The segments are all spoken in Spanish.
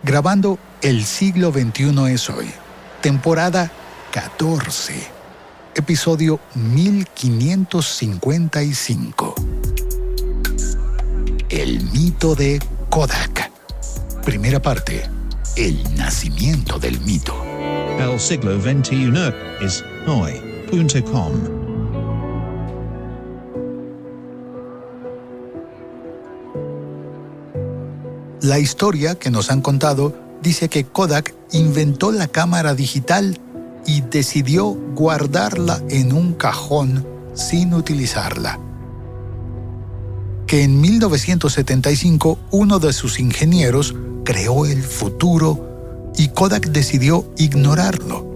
grabando El siglo XXI es hoy, temporada 14, episodio 1555. El mito de Kodak. Primera parte, el nacimiento del mito. El siglo XXI es hoy.com. La historia que nos han contado dice que Kodak inventó la cámara digital y decidió guardarla en un cajón sin utilizarla. Que en 1975 uno de sus ingenieros creó el futuro y Kodak decidió ignorarlo.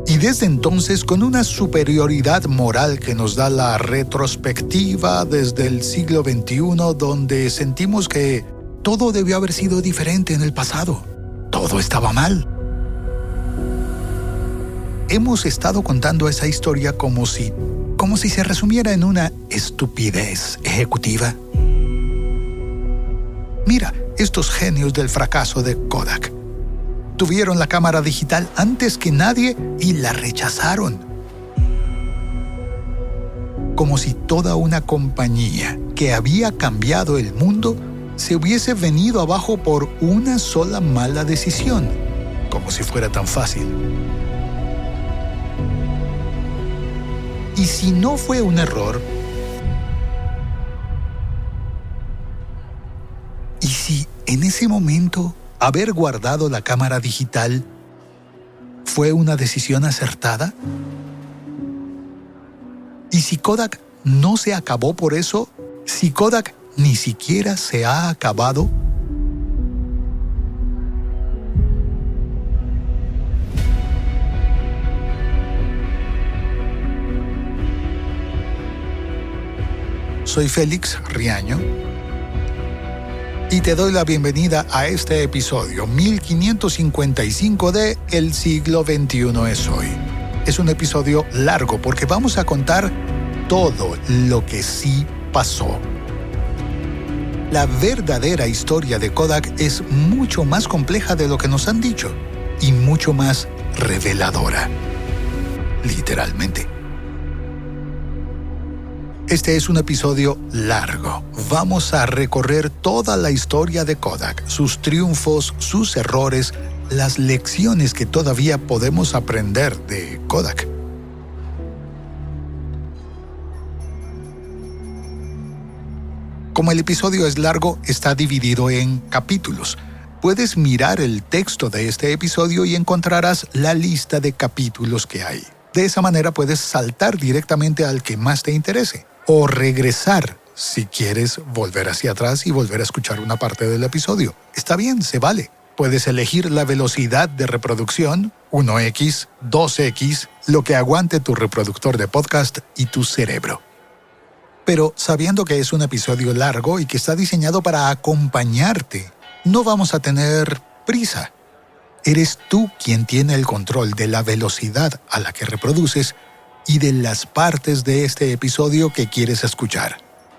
Y desde entonces, con una superioridad moral que nos da la retrospectiva desde el siglo XXI, donde sentimos que todo debió haber sido diferente en el pasado. Todo estaba mal. Hemos estado contando esa historia como si se resumiera en una estupidez ejecutiva. Mira, estos genios del fracaso de Kodak. Tuvieron la cámara digital antes que nadie y la rechazaron. Como si toda una compañía que había cambiado el mundo se hubiese venido abajo por una sola mala decisión. Como si fuera tan fácil. ¿Y si no fue un error? ¿Y si en ese momento haber guardado la cámara digital fue una decisión acertada? ¿Y si Kodak no se acabó por eso? ¿Si Kodak ni siquiera se ha acabado? Soy Félix Riaño y te doy la bienvenida a este episodio 1555 de El siglo XXI es hoy. Es un episodio largo porque vamos a contar todo lo que sí pasó. La verdadera historia de Kodak es mucho más compleja de lo que nos han dicho y mucho más reveladora. Literalmente. Este es un episodio largo. Vamos a recorrer toda la historia de Kodak, sus triunfos, sus errores, las lecciones que todavía podemos aprender de Kodak. Como el episodio es largo, está dividido en capítulos. Puedes mirar el texto de este episodio y encontrarás la lista de capítulos que hay. De esa manera puedes saltar directamente al que más te interese. O regresar si quieres volver hacia atrás y volver a escuchar una parte del episodio. Está bien, se vale. Puedes elegir la velocidad de reproducción, 1x, 2x, lo que aguante tu reproductor de podcast y tu cerebro. Pero sabiendo que es un episodio largo y que está diseñado para acompañarte, no vamos a tener prisa. Eres tú quien tiene el control de la velocidad a la que reproduces y de las partes de este episodio que quieres escuchar.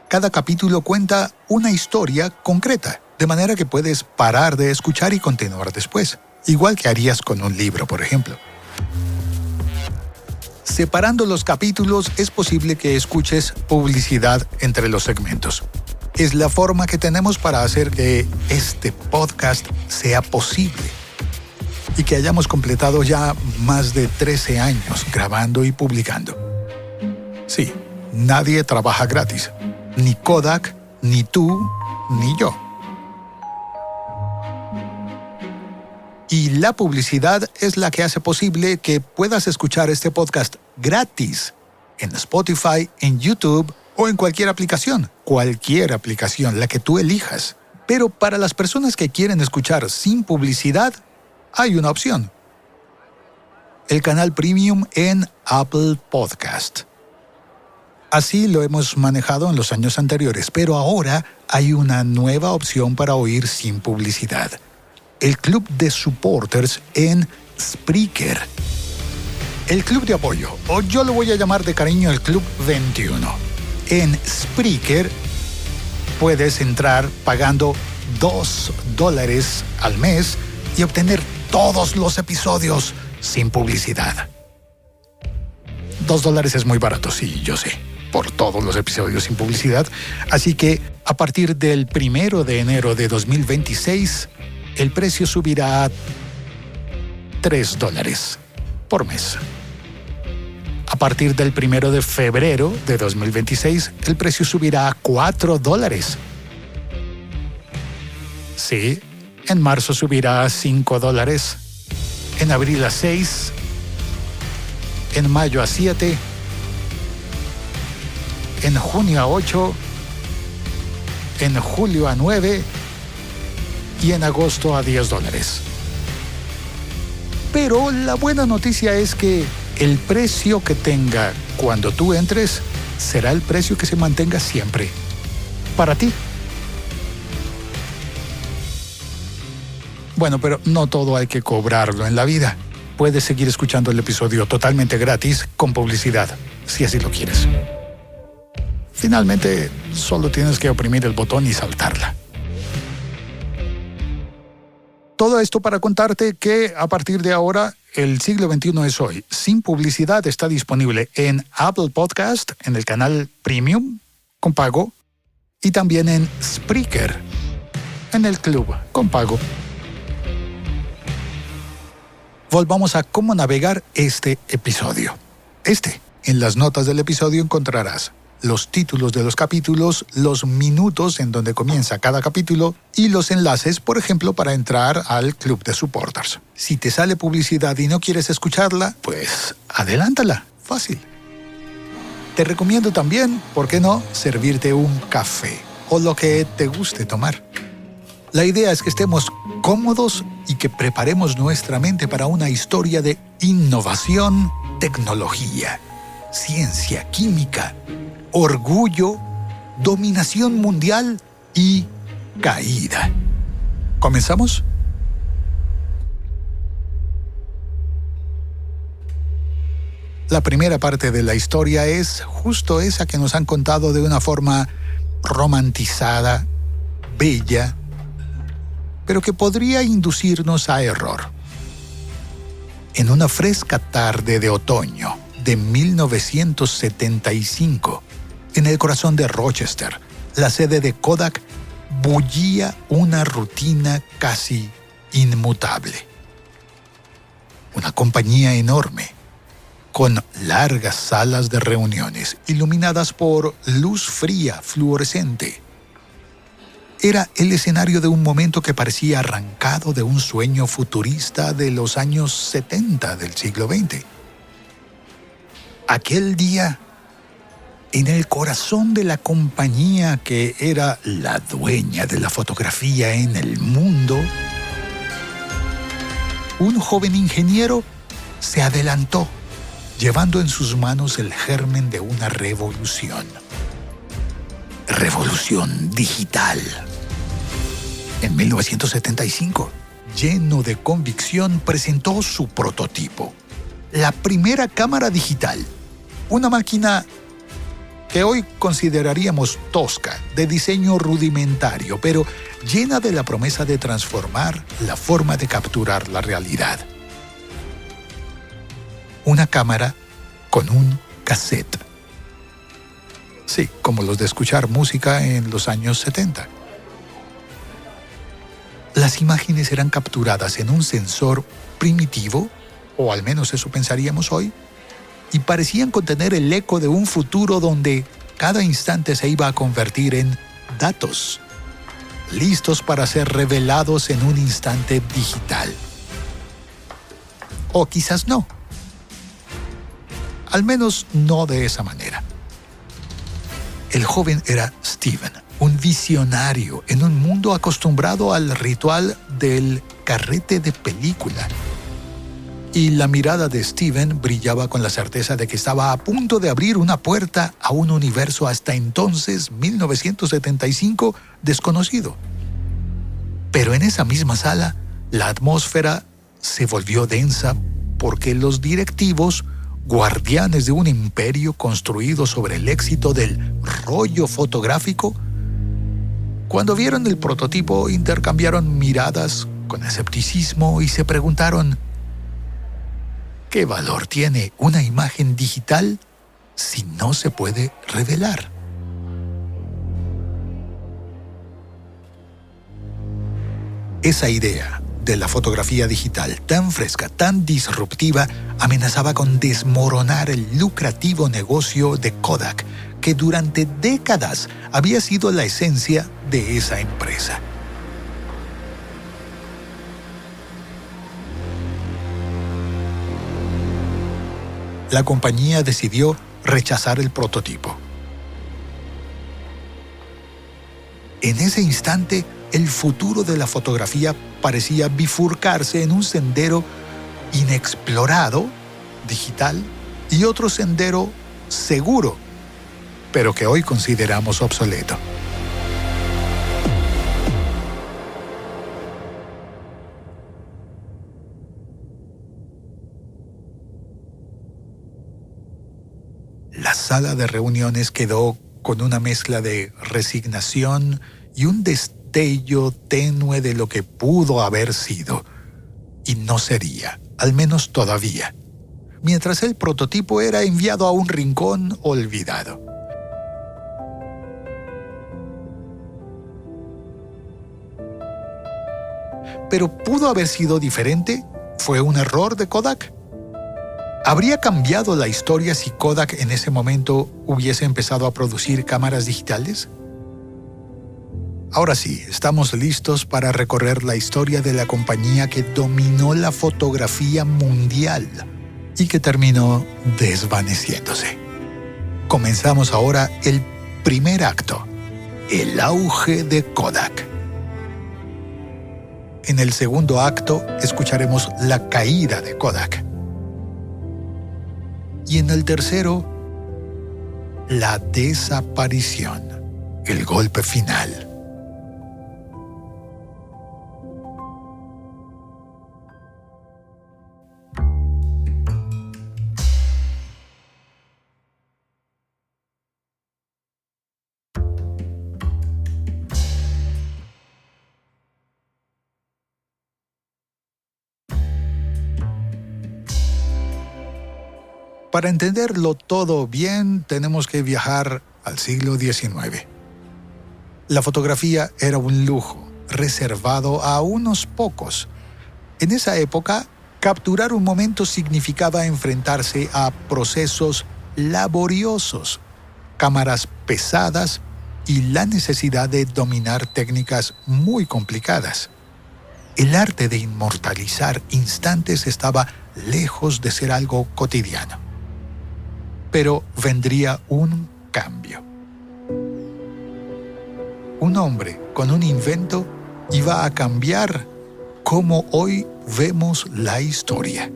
Cada capítulo cuenta una historia concreta, de manera que puedes parar de escuchar y continuar después, igual que harías con un libro, por ejemplo. Separando los capítulos es posible que escuches publicidad entre los segmentos. Es la forma que tenemos para hacer que este podcast sea posible y que hayamos completado ya más de 13 años grabando y publicando. Sí, nadie trabaja gratis. Ni Kodak, ni tú, ni yo. Y la publicidad es la que hace posible que puedas escuchar este podcast gratis en Spotify, en YouTube o en cualquier aplicación, la que tú elijas. Pero para las personas que quieren escuchar sin publicidad, hay una opción. El canal Premium en Apple Podcast. Así lo hemos manejado en los años anteriores, pero ahora hay una nueva opción para oír sin publicidad. El Club de Supporters en Spreaker. El Club de Apoyo, o yo lo voy a llamar de cariño el Club 21. En Spreaker puedes entrar pagando $2 al mes y obtener todos los episodios sin publicidad. $2 es muy barato, sí, yo sé, por todos los episodios sin publicidad. Así que a partir del 1 de enero de 2026, el precio subirá a $3 por mes. A partir del 1 de febrero de 2026, el precio subirá a $4. Sí, en marzo subirá a $5, en abril a $6, en mayo a $7, en junio a $8, en julio a $9 y en agosto a $10. Pero la buena noticia es que el precio que tenga cuando tú entres será el precio que se mantenga siempre para ti. Bueno, pero no todo hay que cobrarlo en la vida. Puedes seguir escuchando el episodio totalmente gratis con publicidad, si así lo quieres. Finalmente, solo tienes que oprimir el botón y saltarla. Todo esto para contarte que a partir de ahora, El Siglo XXI es Hoy, sin publicidad, está disponible en Apple Podcast, en el canal Premium, con pago, y también en Spreaker, en el club, con pago. Volvamos a cómo navegar este episodio. En las notas del episodio encontrarás los títulos de los capítulos, los minutos en donde comienza cada capítulo y los enlaces, por ejemplo, para entrar al club de supporters. Si te sale publicidad y no quieres escucharla, pues adelántala, fácil. Te recomiendo también, ¿por qué no?, servirte un café o lo que te guste tomar. La idea es que estemos cómodos y que preparemos nuestra mente para una historia de innovación, tecnología, ciencia, química, orgullo, dominación mundial y caída. ¿Comenzamos? La primera parte de la historia es justo esa que nos han contado de una forma romantizada, bella, pero que podría inducirnos a error. En una fresca tarde de otoño de 1975, en el corazón de Rochester, la sede de Kodak, bullía una rutina casi inmutable. Una compañía enorme, con largas salas de reuniones iluminadas por luz fría fluorescente. Era el escenario de un momento que parecía arrancado de un sueño futurista de los años 70 del siglo XX. Aquel día, en el corazón de la compañía que era la dueña de la fotografía en el mundo, un joven ingeniero se adelantó, llevando en sus manos el germen de una revolución. Revolución digital. En 1975, lleno de convicción, presentó su prototipo, la primera cámara digital, una máquina que hoy consideraríamos tosca, de diseño rudimentario, pero llena de la promesa de transformar la forma de capturar la realidad. Una cámara con un cassette. Sí, como los de escuchar música en los años 70. Las imágenes eran capturadas en un sensor primitivo, o al menos eso pensaríamos hoy, y parecían contener el eco de un futuro donde cada instante se iba a convertir en datos, listos para ser revelados en un instante digital. O quizás no. Al menos no de esa manera. El joven era Steven, un visionario en un mundo acostumbrado al ritual del carrete de película. Y la mirada de Steven brillaba con la certeza de que estaba a punto de abrir una puerta a un universo hasta entonces, 1975, desconocido. Pero en esa misma sala, la atmósfera se volvió densa porque los directivos, guardianes de un imperio construido sobre el éxito del rollo fotográfico, Cuando vieron el prototipo, intercambiaron miradas con escepticismo y se preguntaron: ¿qué valor tiene una imagen digital si no se puede revelar? Esa idea de la fotografía digital tan fresca, tan disruptiva, amenazaba con desmoronar el lucrativo negocio de Kodak, que durante décadas había sido la esencia de esa empresa. La compañía decidió rechazar el prototipo. En ese instante, el futuro de la fotografía parecía bifurcarse en un sendero inexplorado, digital, y otro sendero seguro, pero que hoy consideramos obsoleto. La sala de reuniones quedó con una mezcla de resignación y un destello tenue de lo que pudo haber sido, y no sería, al menos todavía, mientras el prototipo era enviado a un rincón olvidado. ¿Pero pudo haber sido diferente? ¿Fue un error de Kodak? ¿Habría cambiado la historia si Kodak en ese momento hubiese empezado a producir cámaras digitales? Ahora sí, estamos listos para recorrer la historia de la compañía que dominó la fotografía mundial y que terminó desvaneciéndose. Comenzamos ahora el primer acto, el auge de Kodak. En el segundo acto escucharemos la caída de Kodak. Y en el tercero, la desaparición, el golpe final. Para entenderlo todo bien, tenemos que viajar al siglo XIX. La fotografía era un lujo, reservado a unos pocos. En esa época, capturar un momento significaba enfrentarse a procesos laboriosos, cámaras pesadas y la necesidad de dominar técnicas muy complicadas. El arte de inmortalizar instantes estaba lejos de ser algo cotidiano. Pero vendría un cambio. Un hombre con un invento iba a cambiar cómo hoy vemos la historia.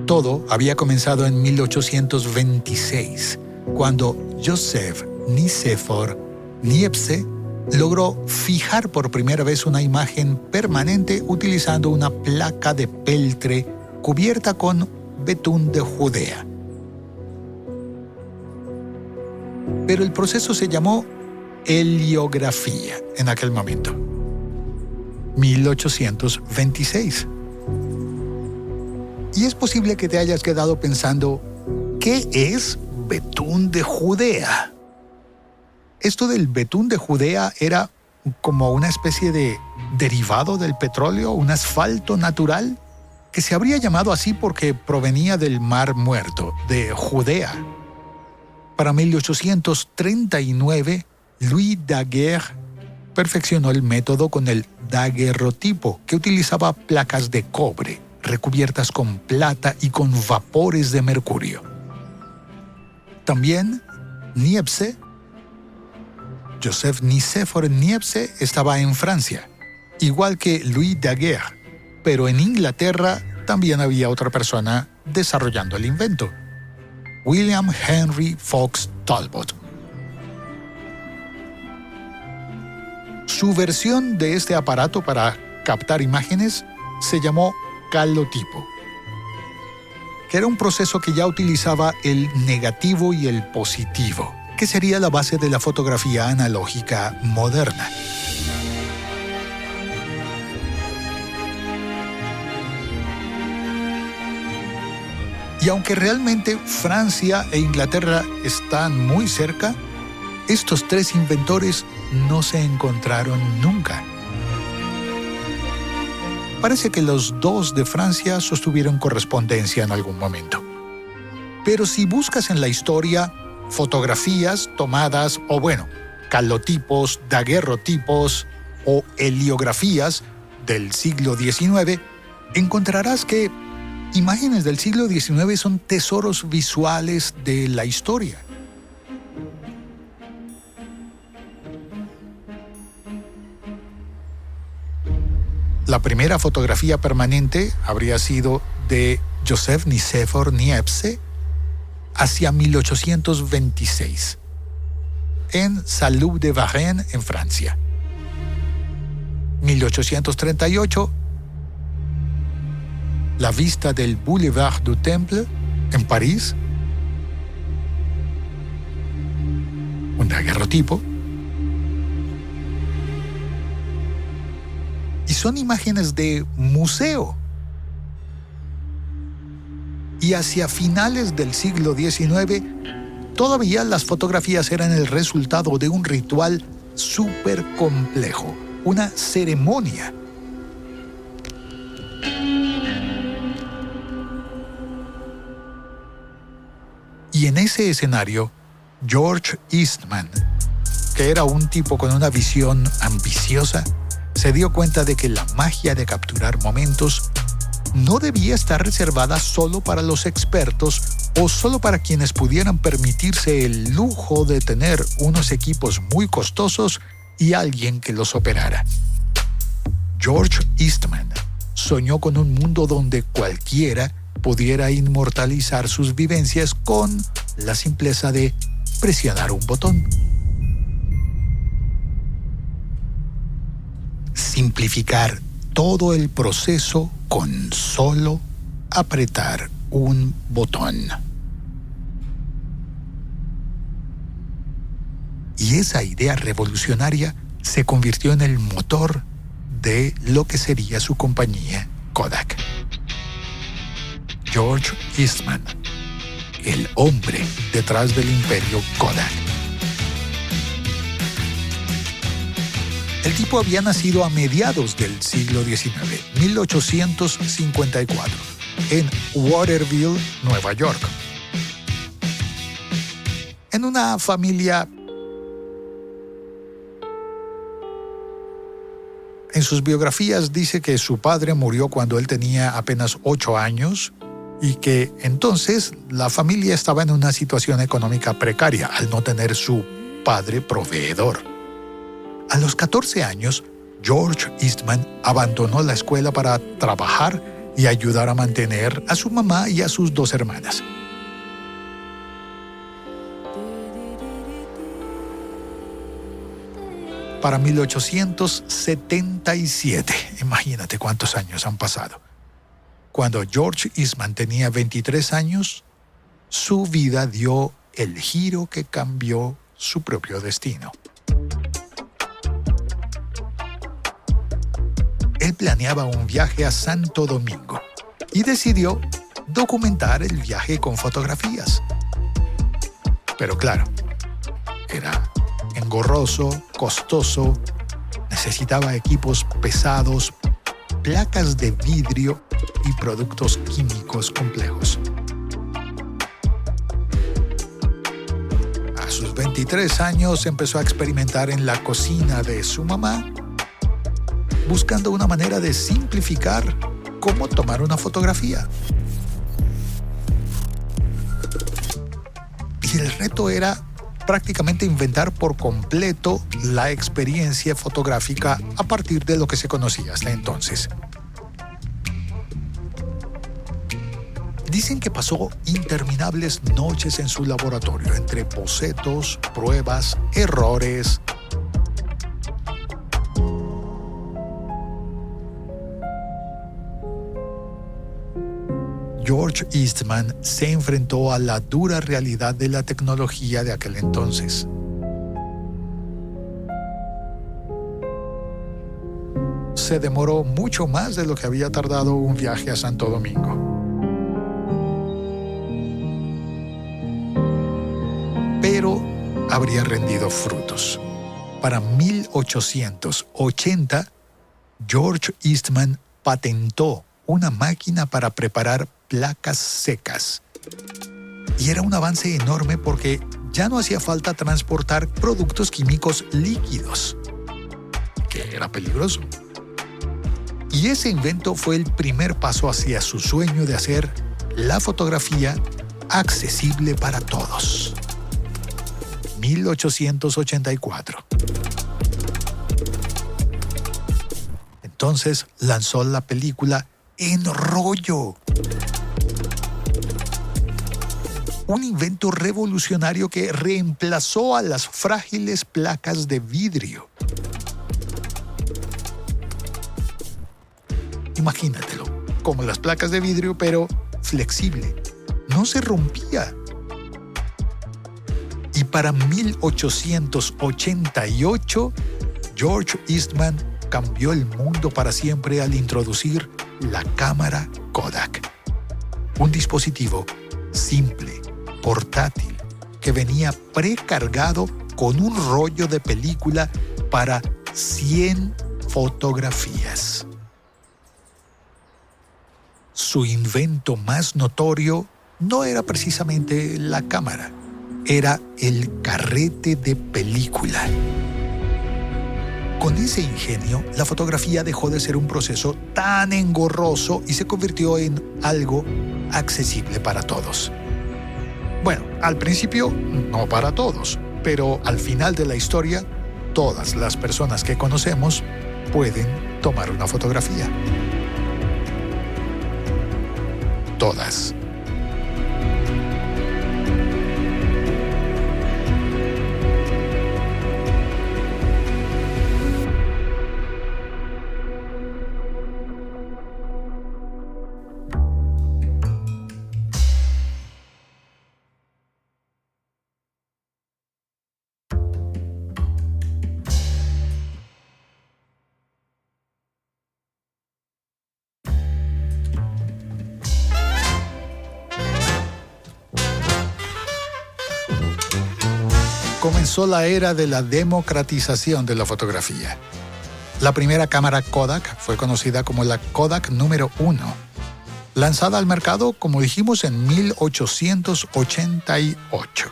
Todo había comenzado en 1826, cuando Joseph Nicéphore Niepce logró fijar por primera vez una imagen permanente utilizando una placa de peltre cubierta con betún de Judea. Pero el proceso se llamó heliografía en aquel momento. 1826. Y es posible que te hayas quedado pensando, ¿qué es betún de Judea? Esto del betún de Judea era como una especie de derivado del petróleo, un asfalto natural, que se habría llamado así porque provenía del Mar Muerto, de Judea. Para 1839, Louis Daguerre perfeccionó el método con el daguerrotipo, que utilizaba placas de cobre, recubiertas con plata y con vapores de mercurio. También Niepce, Joseph Nicéphore Niepce, estaba en Francia, igual que Louis Daguerre, pero en Inglaterra también había otra persona desarrollando el invento, William Henry Fox Talbot. Su versión de este aparato para captar imágenes se llamó calotipo, que era un proceso que ya utilizaba el negativo y el positivo, que sería la base de la fotografía analógica moderna. Y aunque realmente Francia e Inglaterra están muy cerca, estos tres inventores no se encontraron nunca. Parece que los dos de Francia sostuvieron correspondencia en algún momento. Pero si buscas en la historia fotografías tomadas, o bueno, calotipos, daguerrotipos o heliografías del siglo XIX, encontrarás que imágenes del siglo XIX son tesoros visuales de la historia. La primera fotografía permanente habría sido de Joseph Nicéphore Niepce hacia 1826, en Salou-de-Varenne, en Francia. 1838, la vista del Boulevard du Temple, en París, un daguerrotipo. Y son imágenes de museo. Y hacia finales del siglo XIX, todavía las fotografías eran el resultado de un ritual súper complejo, una ceremonia. Y en ese escenario, George Eastman, que era un tipo con una visión ambiciosa, se dio cuenta de que la magia de capturar momentos no debía estar reservada solo para los expertos o solo para quienes pudieran permitirse el lujo de tener unos equipos muy costosos y alguien que los operara. George Eastman soñó con un mundo donde cualquiera pudiera inmortalizar sus vivencias con la simpleza de presionar un botón. Simplificar todo el proceso con solo apretar un botón. Y esa idea revolucionaria se convirtió en el motor de lo que sería su compañía Kodak. George Eastman, el hombre detrás del imperio Kodak. El tipo había nacido a mediados del siglo XIX, 1854, en Waterville, Nueva York. En una familia. En sus biografías dice que su padre murió cuando él tenía apenas 8 años y que entonces la familia estaba en una situación económica precaria al no tener su padre proveedor. A los 14 años, George Eastman abandonó la escuela para trabajar y ayudar a mantener a su mamá y a sus 2 hermanas. Para 1877, imagínate cuántos años han pasado. Cuando George Eastman tenía 23 años, su vida dio el giro que cambió su propio destino. Él planeaba un viaje a Santo Domingo y decidió documentar el viaje con fotografías. Pero claro, era engorroso, costoso, necesitaba equipos pesados, placas de vidrio y productos químicos complejos. A sus 23 años empezó a experimentar en la cocina de su mamá, buscando una manera de simplificar cómo tomar una fotografía. Y el reto era prácticamente inventar por completo la experiencia fotográfica a partir de lo que se conocía hasta entonces. Dicen que pasó interminables noches en su laboratorio, entre bocetos, pruebas, errores. George Eastman se enfrentó a la dura realidad de la tecnología de aquel entonces. Se demoró mucho más de lo que había tardado un viaje a Santo Domingo. Pero habría rendido frutos. Para 1880, George Eastman patentó una máquina para preparar placas secas. Y era un avance enorme porque ya no hacía falta transportar productos químicos líquidos, que era peligroso. Y ese invento fue el primer paso hacia su sueño de hacer la fotografía accesible para todos. 1884. Entonces lanzó la película en rollo. Un invento revolucionario que reemplazó a las frágiles placas de vidrio. Imagínatelo, como las placas de vidrio, pero flexible. No se rompía. Y para 1888, George Eastman cambió el mundo para siempre al introducir la cámara Kodak. Un dispositivo simple, portátil, que venía precargado con un rollo de película para 100 fotografías. Su invento más notorio no era precisamente la cámara, era el carrete de película. Con ese ingenio, la fotografía dejó de ser un proceso tan engorroso y se convirtió en algo accesible para todos. Bueno, al principio no para todos, pero al final de la historia, todas las personas que conocemos pueden tomar una fotografía. Todas. Comenzó la era de la democratización de la fotografía. La primera cámara Kodak fue conocida como la Kodak número 1, lanzada al mercado, como dijimos, en 1888.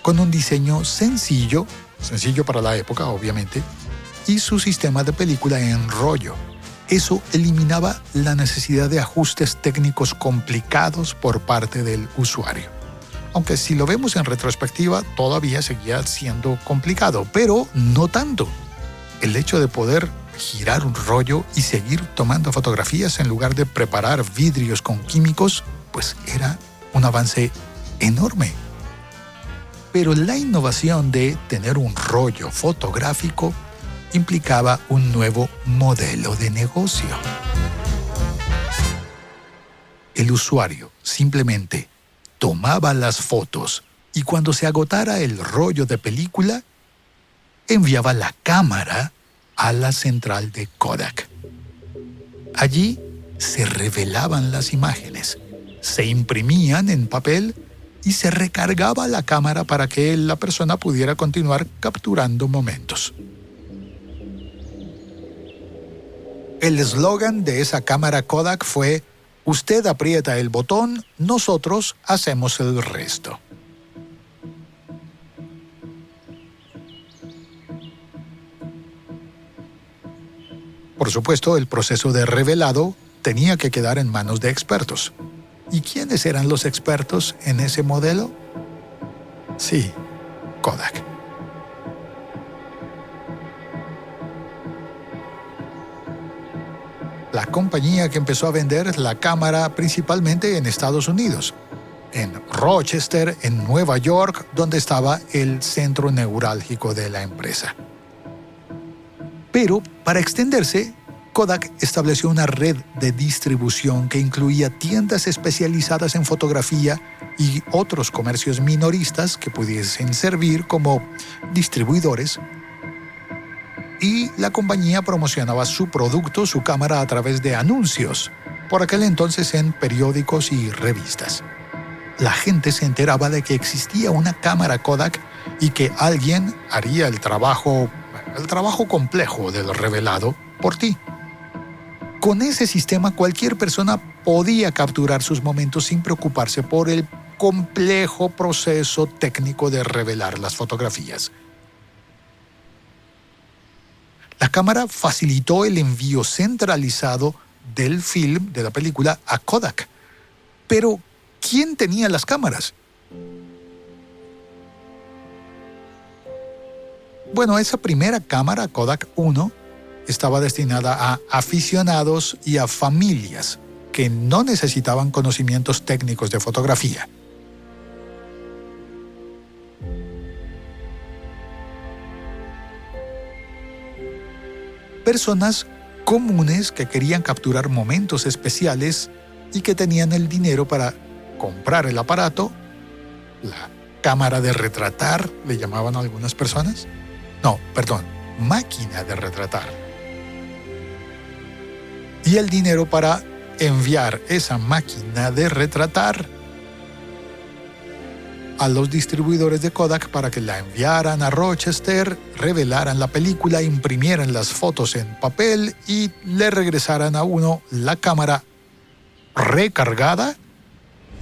Con un diseño sencillo para la época, obviamente, y su sistema de película en rollo. Eso eliminaba la necesidad de ajustes técnicos complicados por parte del usuario. Aunque si lo vemos en retrospectiva, todavía seguía siendo complicado, pero no tanto. El hecho de poder girar un rollo y seguir tomando fotografías en lugar de preparar vidrios con químicos, pues era un avance enorme. Pero la innovación de tener un rollo fotográfico implicaba un nuevo modelo de negocio. El usuario simplemente tomaba las fotos y cuando se agotara el rollo de película, enviaba la cámara a la central de Kodak. Allí se revelaban las imágenes, se imprimían en papel y se recargaba la cámara para que la persona pudiera continuar capturando momentos. El eslogan de esa cámara Kodak fue: "Usted aprieta el botón, nosotros hacemos el resto". Por supuesto, el proceso de revelado tenía que quedar en manos de expertos. ¿Y quiénes eran los expertos en ese modelo? Sí, Kodak. La compañía que empezó a vender la cámara principalmente en Estados Unidos, en Rochester, en Nueva York, donde estaba el centro neurálgico de la empresa. Pero para extenderse, Kodak estableció una red de distribución que incluía tiendas especializadas en fotografía y otros comercios minoristas que pudiesen servir como distribuidores, y la compañía promocionaba su producto, su cámara, a través de anuncios, por aquel entonces en periódicos y revistas. La gente se enteraba de que existía una cámara Kodak y que alguien haría el trabajo complejo del revelado por ti. Con ese sistema, cualquier persona podía capturar sus momentos sin preocuparse por el complejo proceso técnico de revelar las fotografías. La cámara facilitó el envío centralizado del film, de la película, a Kodak. Pero, ¿quién tenía las cámaras? Bueno, esa primera cámara, Kodak 1, estaba destinada a aficionados y a familias que no necesitaban conocimientos técnicos de fotografía. Personas comunes que querían capturar momentos especiales y que tenían el dinero para comprar el aparato, la cámara de retratar, le llamaban a algunas personas. Máquina de retratar. Y el dinero para enviar esa máquina de retratar a los distribuidores de Kodak para que la enviaran a Rochester, revelaran la película, imprimieran las fotos en papel y le regresaran a uno la cámara recargada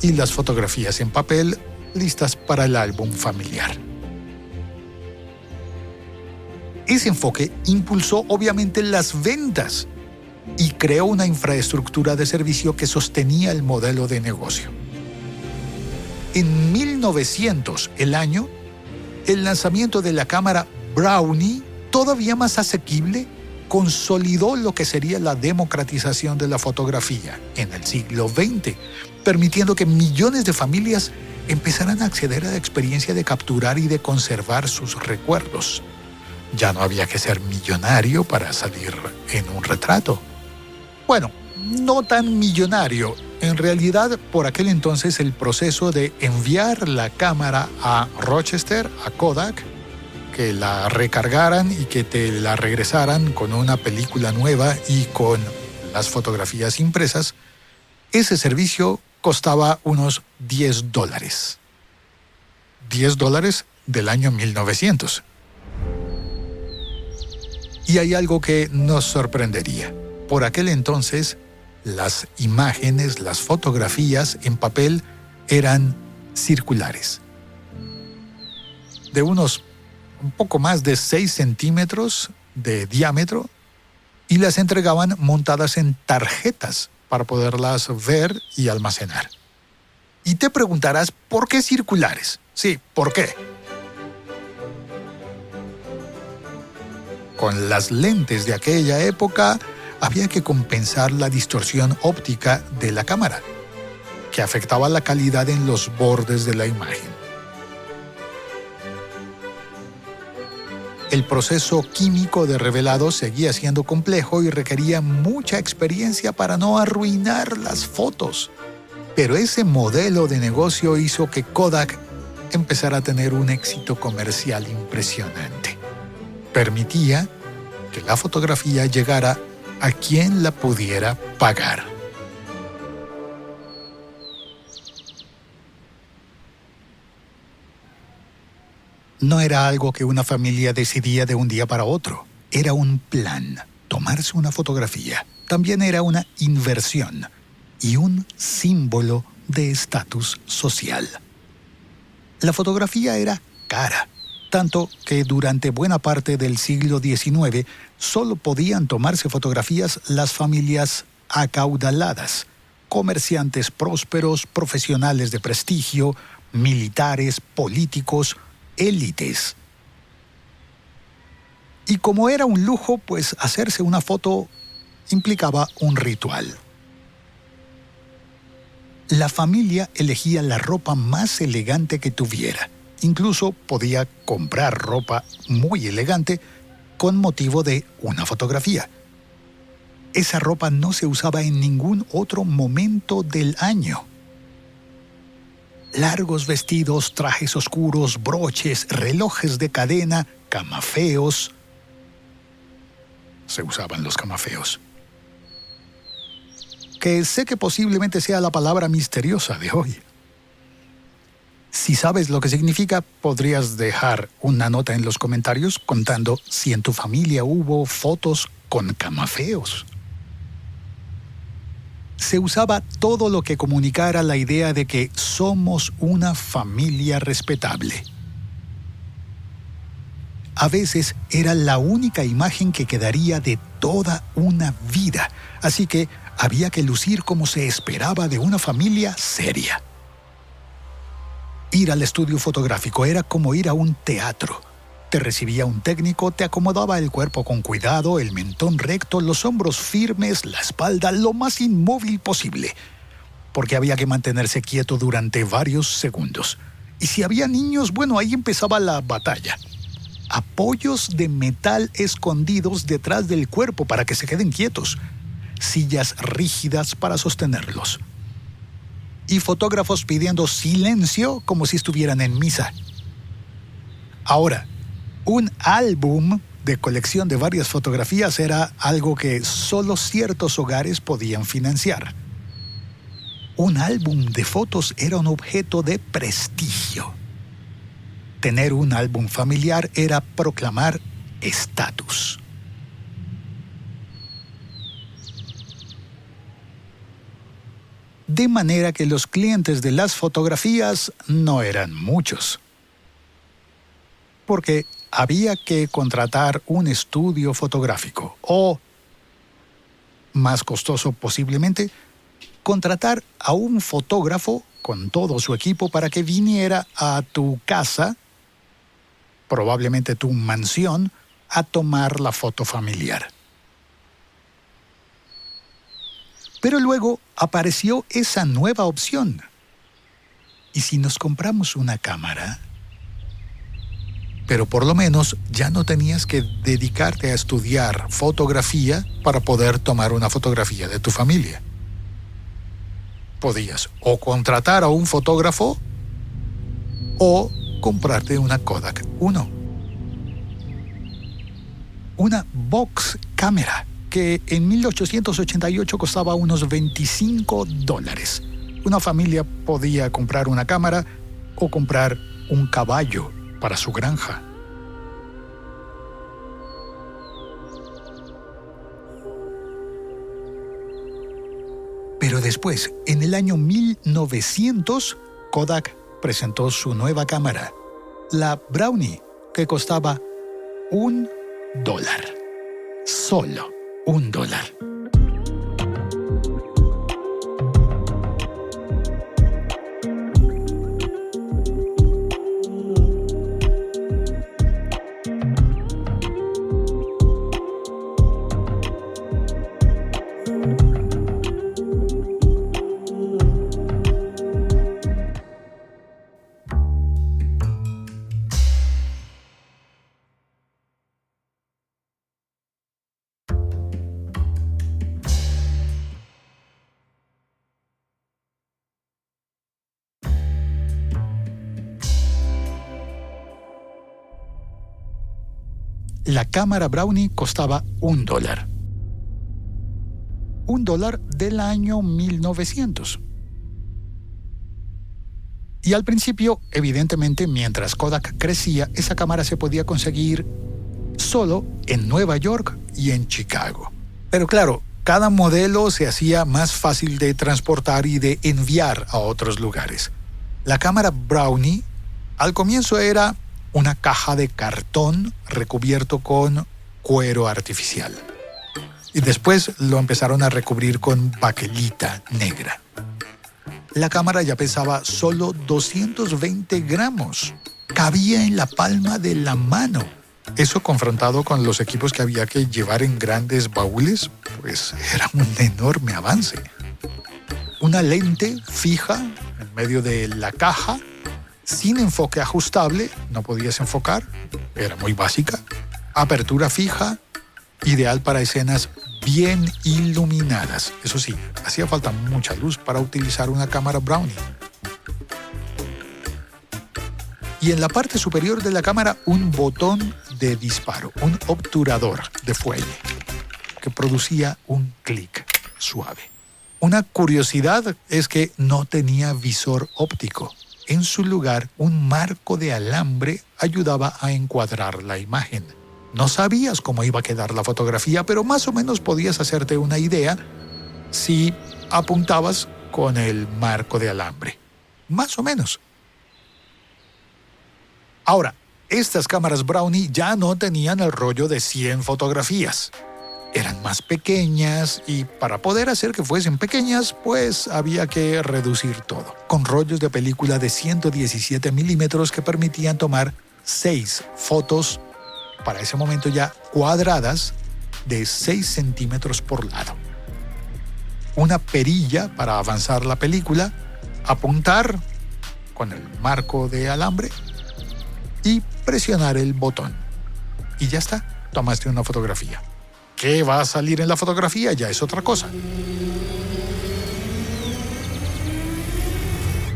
y las fotografías en papel listas para el álbum familiar. Ese enfoque impulsó obviamente las ventas y creó una infraestructura de servicio que sostenía el modelo de negocio. En 1900, el lanzamiento de la cámara Brownie, todavía más asequible, consolidó lo que sería la democratización de la fotografía en el siglo XX, permitiendo que millones de familias empezaran a acceder a la experiencia de capturar y de conservar sus recuerdos. Ya no había que ser millonario para salir en un retrato. Bueno, no tan millonario. En realidad, por aquel entonces, el proceso de enviar la cámara a Rochester, a Kodak, que la recargaran y que te la regresaran con una película nueva y con las fotografías impresas, ese servicio costaba unos $10. $10 del año 1900. Y hay algo que nos sorprendería. Por aquel entonces, las imágenes, las fotografías en papel eran circulares. De unos un poco más de 6 centímetros de diámetro, y las entregaban montadas en tarjetas para poderlas ver y almacenar. Y te preguntarás, ¿por qué circulares? Sí, ¿por qué? Con las lentes de aquella época había que compensar la distorsión óptica de la cámara, que afectaba la calidad en los bordes de la imagen. El proceso químico de revelado seguía siendo complejo y requería mucha experiencia para no arruinar las fotos. Pero ese modelo de negocio hizo que Kodak empezara a tener un éxito comercial impresionante. Permitía que la fotografía llegara a quien la pudiera pagar. No era algo que una familia decidía de un día para otro. Era un plan. Tomarse una fotografía también era una inversión y un símbolo de estatus social. La fotografía era cara, tanto que durante buena parte del siglo XIX solo podían tomarse fotografías las familias acaudaladas, comerciantes prósperos, profesionales de prestigio, militares, políticos, élites. Y como era un lujo, pues hacerse una foto implicaba un ritual. La familia elegía la ropa más elegante que tuviera. Incluso podía comprar ropa muy elegante con motivo de una fotografía. Esa ropa no se usaba en ningún otro momento del año. Largos vestidos, trajes oscuros, broches, relojes de cadena, camafeos. Se usaban los camafeos. Que sé que posiblemente sea la palabra misteriosa de hoy. Si sabes lo que significa, podrías dejar una nota en los comentarios contando si en tu familia hubo fotos con camafeos. Se usaba todo lo que comunicara la idea de que somos una familia respetable. A veces era la única imagen que quedaría de toda una vida, así que había que lucir como se esperaba de una familia seria. Ir al estudio fotográfico era como ir a un teatro. Te recibía un técnico, te acomodaba el cuerpo con cuidado, el mentón recto, los hombros firmes, la espalda lo más inmóvil posible, porque había que mantenerse quieto durante varios segundos. Y si había niños, bueno, ahí empezaba la batalla. Apoyos de metal escondidos detrás del cuerpo para que se queden quietos. Sillas rígidas para sostenerlos. Y fotógrafos pidiendo silencio como si estuvieran en misa. Ahora, un álbum de colección de varias fotografías era algo que solo ciertos hogares podían financiar. Un álbum de fotos era un objeto de prestigio. Tener un álbum familiar era proclamar estatus. De manera que los clientes de las fotografías no eran muchos. Porque había que contratar un estudio fotográfico o, más costoso posiblemente, contratar a un fotógrafo con todo su equipo para que viniera a tu casa, probablemente tu mansión, a tomar la foto familiar. Pero luego apareció esa nueva opción. ¿Y si nos compramos una cámara? Pero por lo menos ya no tenías que dedicarte a estudiar fotografía para poder tomar una fotografía de tu familia. Podías o contratar a un fotógrafo o comprarte una Kodak 1. Una box cámara que en 1888 costaba unos $25. Una familia podía comprar una cámara o comprar un caballo para su granja. Pero después, en el año 1900, Kodak presentó su nueva cámara, la Brownie, que costaba $1. Solo $1. La cámara Brownie costaba $1. $1 del año 1900. Y al principio, evidentemente, mientras Kodak crecía, esa cámara se podía conseguir solo en Nueva York y en Chicago. Pero claro, cada modelo se hacía más fácil de transportar y de enviar a otros lugares. La cámara Brownie, al comienzo era una caja de cartón recubierto con cuero artificial. Y después lo empezaron a recubrir con baquelita negra. La cámara ya pesaba solo 220 gramos. Cabía en la palma de la mano. Eso confrontado con los equipos que había que llevar en grandes baúles, pues era un enorme avance. Una lente fija en medio de la caja, sin enfoque ajustable, no podías enfocar, era muy básica. Apertura fija, ideal para escenas bien iluminadas. Eso sí, hacía falta mucha luz para utilizar una cámara Brownie. Y en la parte superior de la cámara un botón de disparo, un obturador de fuelle que producía un clic suave. Una curiosidad es que no tenía visor óptico. En su lugar, un marco de alambre ayudaba a encuadrar la imagen. No sabías cómo iba a quedar la fotografía, pero más o menos podías hacerte una idea si apuntabas con el marco de alambre. Más o menos. Ahora, estas cámaras Brownie ya no tenían el rollo de 100 fotografías. Eran más pequeñas y para poder hacer que fuesen pequeñas, pues había que reducir todo. Con rollos de película de 117 milímetros que permitían tomar 6 fotos, para ese momento ya cuadradas, de 6 centímetros por lado. Una perilla para avanzar la película, apuntar con el marco de alambre y presionar el botón. Y ya está, tomaste una fotografía. ¿Qué va a salir en la fotografía? Ya es otra cosa.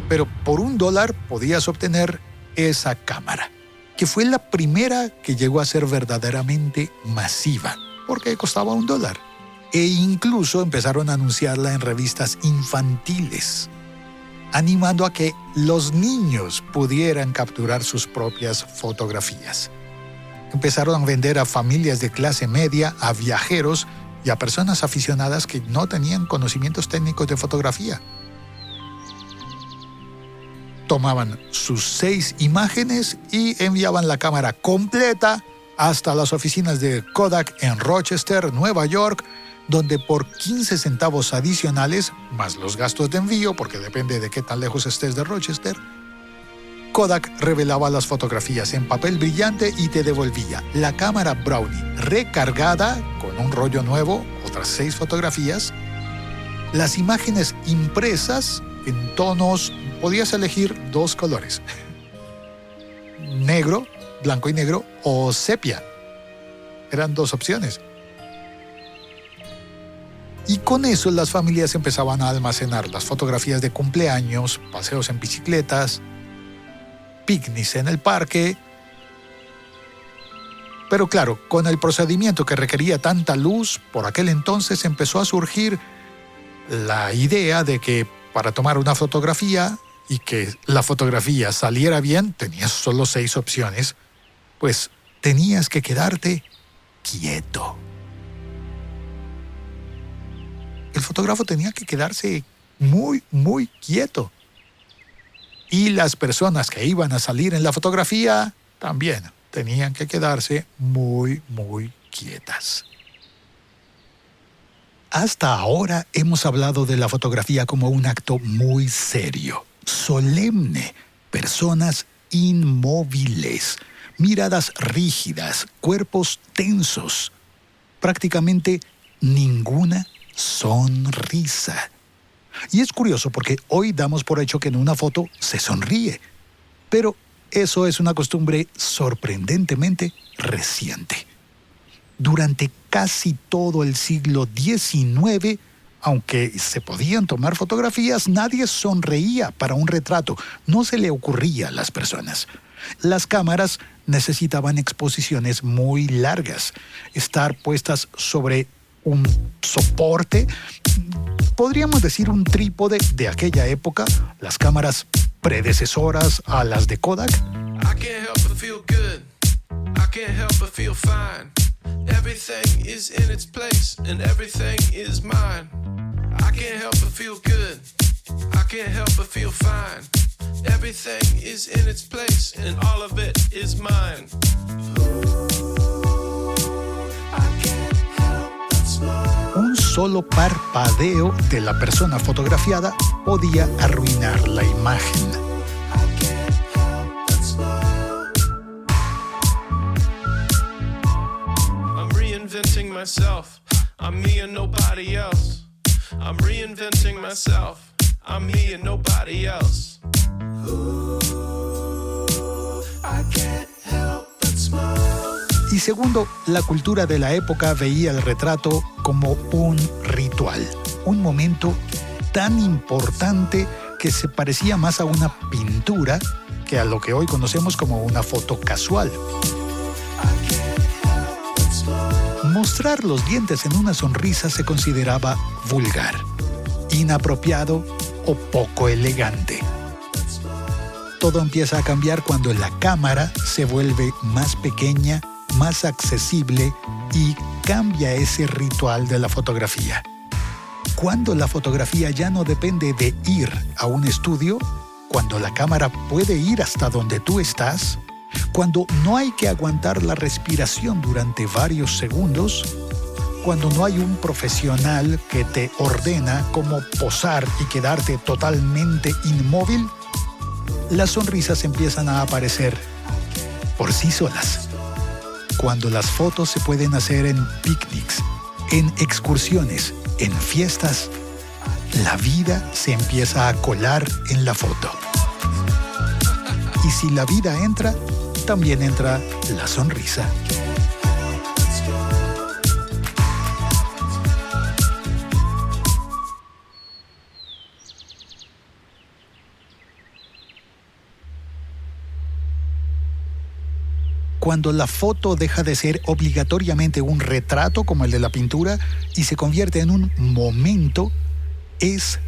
Pero por $1 podías obtener esa cámara, que fue la primera que llegó a ser verdaderamente masiva, porque costaba $1. E incluso empezaron a anunciarla en revistas infantiles, animando a que los niños pudieran capturar sus propias fotografías. Empezaron a vender a familias de clase media, a viajeros y a personas aficionadas que no tenían conocimientos técnicos de fotografía. Tomaban sus 6 imágenes y enviaban la cámara completa hasta las oficinas de Kodak en Rochester, Nueva York, donde por 15 centavos adicionales, más los gastos de envío, porque depende de qué tan lejos estés de Rochester, Kodak revelaba las fotografías en papel brillante y te devolvía la cámara Brownie recargada con un rollo nuevo, otras 6 fotografías, las imágenes impresas en tonos, podías elegir 2 colores, negro, blanco y negro, o sepia. Eran 2 opciones. Y con eso las familias empezaban a almacenar las fotografías de cumpleaños, paseos en bicicletas, picnics en el parque. Pero claro, con el procedimiento que requería tanta luz, por aquel entonces empezó a surgir la idea de que para tomar una fotografía y que la fotografía saliera bien, tenías solo 6 opciones, pues tenías que quedarte quieto. El fotógrafo tenía que quedarse muy, muy quieto. Y las personas que iban a salir en la fotografía también tenían que quedarse muy, muy quietas. Hasta ahora hemos hablado de la fotografía como un acto muy serio, solemne, personas inmóviles, miradas rígidas, cuerpos tensos, prácticamente ninguna sonrisa. Y es curioso porque hoy damos por hecho que en una foto se sonríe, pero eso es una costumbre sorprendentemente reciente. Durante casi todo el siglo XIX, aunque se podían tomar fotografías, nadie sonreía para un retrato, no se le ocurría a las personas. Las cámaras necesitaban exposiciones muy largas, estar puestas sobre un soporte, podríamos decir un trípode de aquella época, las cámaras predecesoras a las de Kodak. I can't help but feel good. I can't help but feel fine. Everything is in its place and everything is mine. I can't help but feel good. I can't help but feel fine. Everything is in its place and all of it is mine. Un solo parpadeo de la persona fotografiada podía arruinar la imagen. I'm reinventing myself. I'm me and nobody else. I'm reinventing myself. I'm me and nobody else. I can't help but smile. Y segundo, la cultura de la época veía el retrato como un ritual, un momento tan importante que se parecía más a una pintura que a lo que hoy conocemos como una foto casual. Mostrar los dientes en una sonrisa se consideraba vulgar, inapropiado o poco elegante. Todo empieza a cambiar cuando la cámara se vuelve más pequeña, más accesible y cambia ese ritual de la fotografía. Cuando la fotografía ya no depende de ir a un estudio, cuando la cámara puede ir hasta donde tú estás, cuando no hay que aguantar la respiración durante varios segundos, cuando no hay un profesional que te ordena cómo posar y quedarte totalmente inmóvil, las sonrisas empiezan a aparecer por sí solas. Cuando las fotos se pueden hacer en picnics, en excursiones, en fiestas, la vida se empieza a colar en la foto. Y si la vida entra, también entra la sonrisa. Cuando la foto deja de ser obligatoriamente un retrato como el de la pintura y se convierte en un momento, es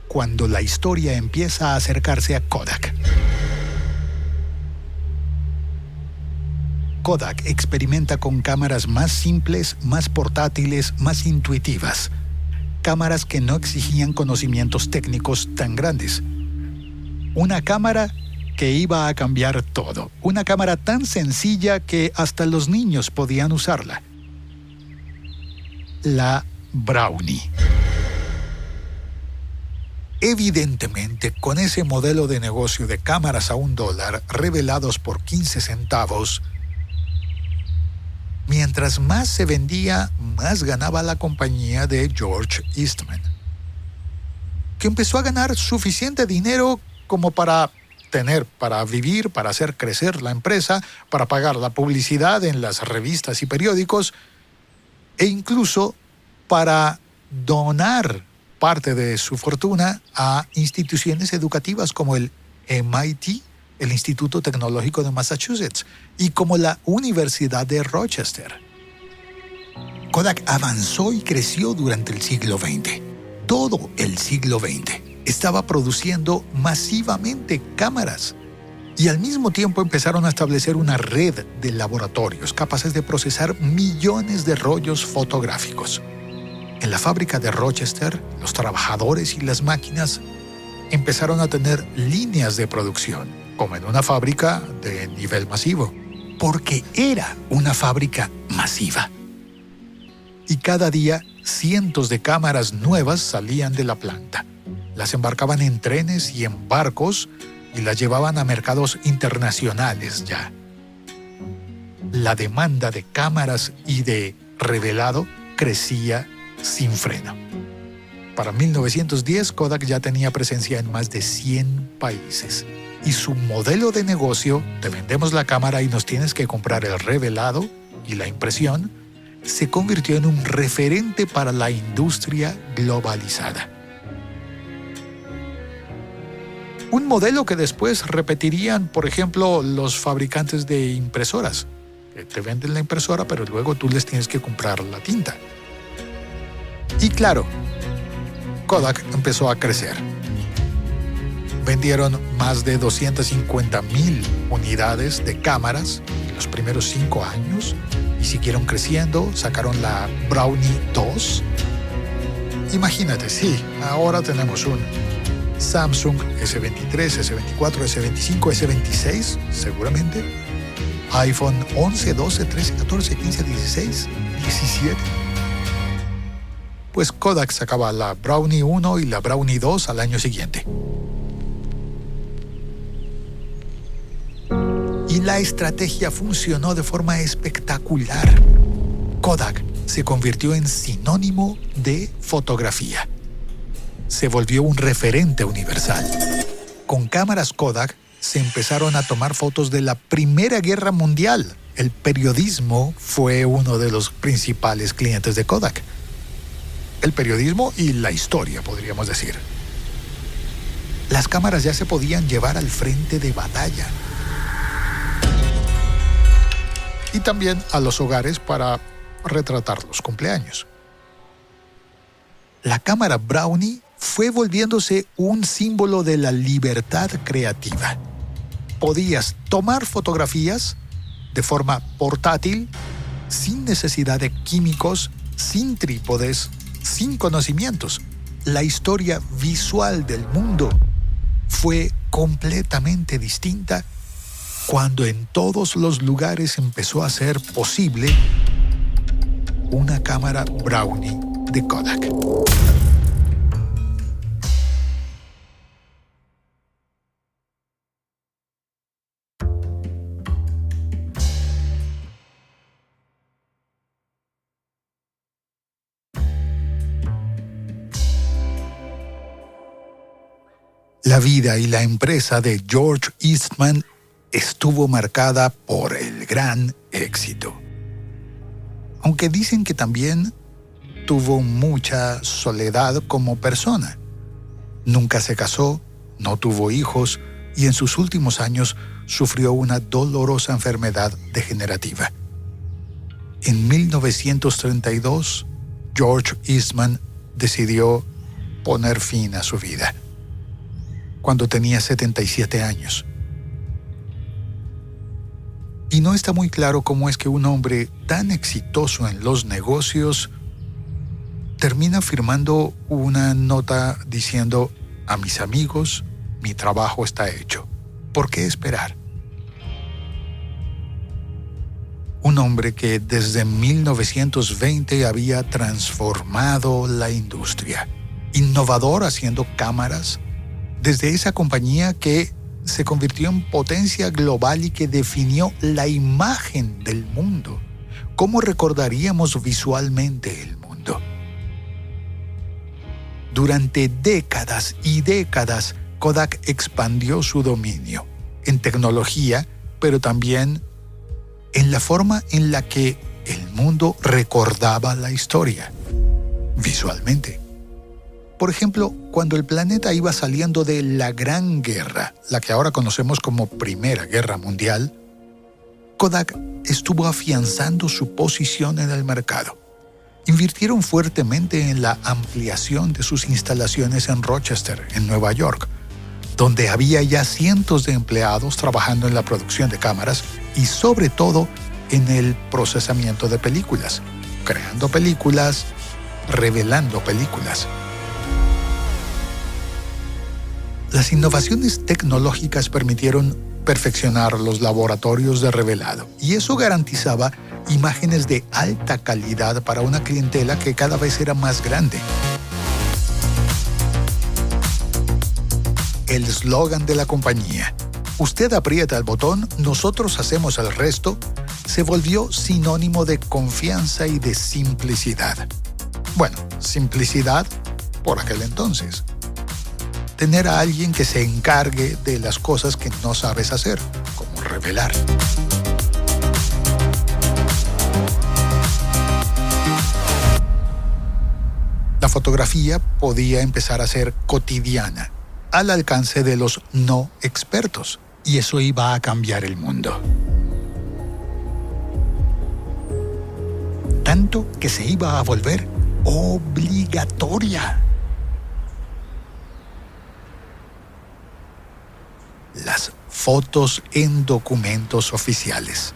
cuando la historia empieza a acercarse a Kodak. Kodak experimenta con cámaras más simples, más portátiles, más intuitivas. Cámaras que no exigían conocimientos técnicos tan grandes. Una cámara que iba a cambiar todo. Una cámara tan sencilla que hasta los niños podían usarla. La Brownie. Evidentemente, con ese modelo de negocio de cámaras a $1 revelados por 15 centavos, mientras más se vendía, más ganaba la compañía de George Eastman, que empezó a ganar suficiente dinero como para vivir, para hacer crecer la empresa, para pagar la publicidad en las revistas y periódicos, e incluso para donar parte de su fortuna a instituciones educativas como el MIT, el Instituto Tecnológico de Massachusetts, y como la Universidad de Rochester. Kodak avanzó y creció durante el siglo XX. Todo el siglo XX estaba produciendo masivamente cámaras y al mismo tiempo empezaron a establecer una red de laboratorios capaces de procesar millones de rollos fotográficos. En la fábrica de Rochester, los trabajadores y las máquinas empezaron a tener líneas de producción, como en una fábrica de nivel masivo, porque era una fábrica masiva. Y cada día cientos de cámaras nuevas salían de la planta. Las embarcaban en trenes y en barcos y las llevaban a mercados internacionales ya. La demanda de cámaras y de revelado crecía sin freno. Para 1910, Kodak ya tenía presencia en más de 100 países. Y su modelo de negocio, te vendemos la cámara y nos tienes que comprar el revelado y la impresión, se convirtió en un referente para la industria globalizada. Un modelo que después repetirían, por ejemplo, los fabricantes de impresoras, que te venden la impresora, pero luego tú les tienes que comprar la tinta. Y claro, Kodak empezó a crecer. Vendieron más de 250,000 unidades de cámaras en los primeros 5 años y siguieron creciendo, sacaron la Brownie 2. Imagínate, sí, ahora tenemos un Samsung S23, S24, S25, S26, seguramente. iPhone 11, 12, 13, 14, 15, 16, 17. Pues Kodak sacaba la Brownie 1 y la Brownie 2 al año siguiente. Y la estrategia funcionó de forma espectacular. Kodak se convirtió en sinónimo de fotografía. Se volvió un referente universal. Con cámaras Kodak se empezaron a tomar fotos de la Primera Guerra Mundial, el periodismo fue uno de los principales clientes de Kodak. El periodismo y la historia, podríamos decir. Las cámaras ya se podían llevar al frente de batalla. Y también a los hogares para retratar los cumpleaños. La cámara Brownie fue volviéndose un símbolo de la libertad creativa. Podías tomar fotografías de forma portátil, sin necesidad de químicos, sin trípodes, sin conocimientos. La historia visual del mundo fue completamente distinta cuando en todos los lugares empezó a ser posible una cámara Brownie de Kodak. La vida y la empresa de George Eastman estuvo marcada por el gran éxito. Aunque dicen que también tuvo mucha soledad como persona. Nunca se casó, no tuvo hijos y en sus últimos años sufrió una dolorosa enfermedad degenerativa. En 1932, George Eastman decidió poner fin a su vida, cuando tenía 77 años. Y no está muy claro cómo es que un hombre tan exitoso en los negocios termina firmando una nota diciendo: a mis amigos, mi trabajo está hecho. ¿Por qué esperar? Un hombre que desde 1920 había transformado la industria, innovador haciendo cámaras, desde esa compañía que se convirtió en potencia global y que definió la imagen del mundo. ¿Cómo recordaríamos visualmente el mundo? Durante décadas y décadas, Kodak expandió su dominio en tecnología, pero también en la forma en la que el mundo recordaba la historia, visualmente. Por ejemplo, cuando el planeta iba saliendo de la Gran Guerra, la que ahora conocemos como Primera Guerra Mundial, Kodak estuvo afianzando su posición en el mercado. Invirtieron fuertemente en la ampliación de sus instalaciones en Rochester, en Nueva York, donde había ya cientos de empleados trabajando en la producción de cámaras y sobre todo en el procesamiento de películas, creando películas, revelando películas. Las innovaciones tecnológicas permitieron perfeccionar los laboratorios de revelado y eso garantizaba imágenes de alta calidad para una clientela que cada vez era más grande. El eslogan de la compañía, "Usted aprieta el botón, nosotros hacemos el resto", se volvió sinónimo de confianza y de simplicidad. Bueno, simplicidad por aquel entonces. Tener a alguien que se encargue de las cosas que no sabes hacer, como revelar. La fotografía podía empezar a ser cotidiana, al alcance de los no expertos, y eso iba a cambiar el mundo. Tanto que se iba a volver obligatoria. Las fotos en documentos oficiales.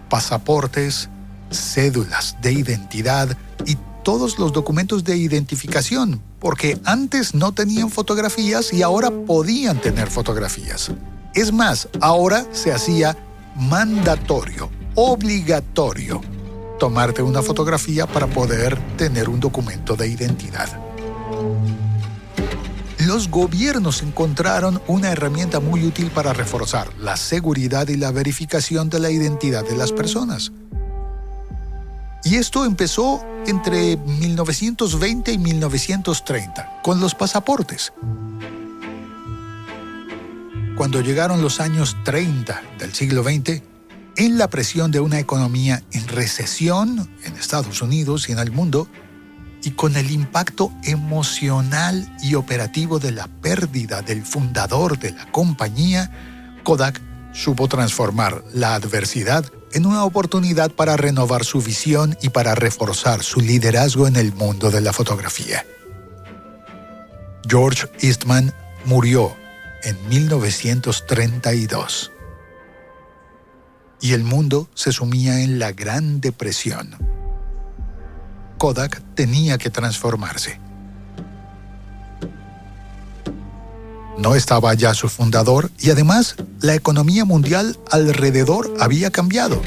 Pasaportes, cédulas de identidad y todos los documentos de identificación, porque antes no tenían fotografías y ahora podían tener fotografías. Es más, ahora se hacía mandatorio, obligatorio, tomarte una fotografía para poder tener un documento de identidad. Los gobiernos encontraron una herramienta muy útil para reforzar la seguridad y la verificación de la identidad de las personas. Y esto empezó entre 1920 y 1930, con los pasaportes. cuando llegaron los años 30 del siglo XX, en la presión de una economía en recesión en Estados Unidos y en el mundo, y con el impacto emocional y operativo de la pérdida del fundador de la compañía, Kodak supo transformar la adversidad en una oportunidad para renovar su visión y para reforzar su liderazgo en el mundo de la fotografía. George Eastman murió en 1932 y el mundo se sumía en la Gran Depresión. Kodak tenía que transformarse. No estaba ya su fundador y además la economía mundial alrededor había cambiado.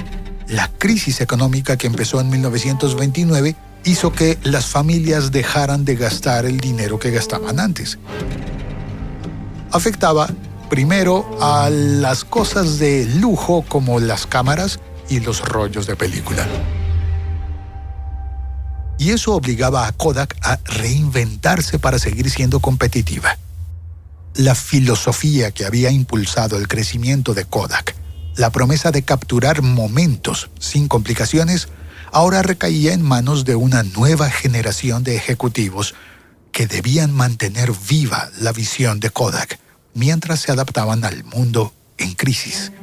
La crisis económica que empezó en 1929 hizo que las familias dejaran de gastar el dinero que gastaban antes. Afectaba primero a las cosas de lujo como las cámaras y los rollos de película. Y eso obligaba a Kodak a reinventarse para seguir siendo competitiva. La filosofía que había impulsado el crecimiento de Kodak, la promesa de capturar momentos sin complicaciones, ahora recaía en manos de una nueva generación de ejecutivos que debían mantener viva la visión de Kodak mientras se adaptaban al mundo en crisis.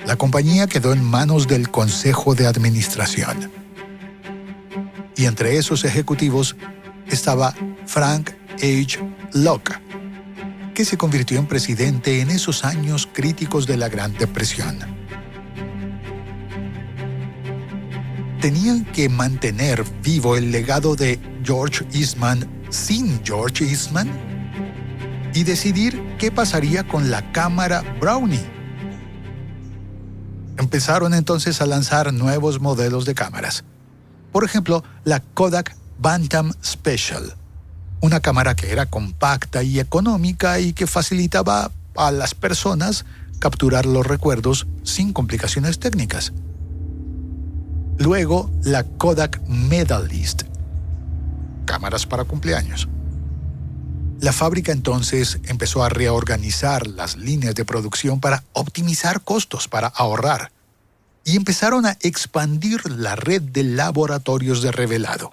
La compañía quedó en manos del Consejo de Administración. Y entre esos ejecutivos estaba Frank H. Locke, que se convirtió en presidente en esos años críticos de la Gran Depresión. Tenían que mantener vivo el legado de George Eastman sin George Eastman y decidir qué pasaría con la cámara Brownie. Empezaron entonces a lanzar nuevos modelos de cámaras. Por ejemplo, la Kodak Bantam Special, una cámara que era compacta y económica y que facilitaba a las personas capturar los recuerdos sin complicaciones técnicas. Luego, la Kodak Medalist, cámaras para cumpleaños. La fábrica entonces empezó a reorganizar las líneas de producción para optimizar costos, para ahorrar. Y empezaron a expandir la red de laboratorios de revelado.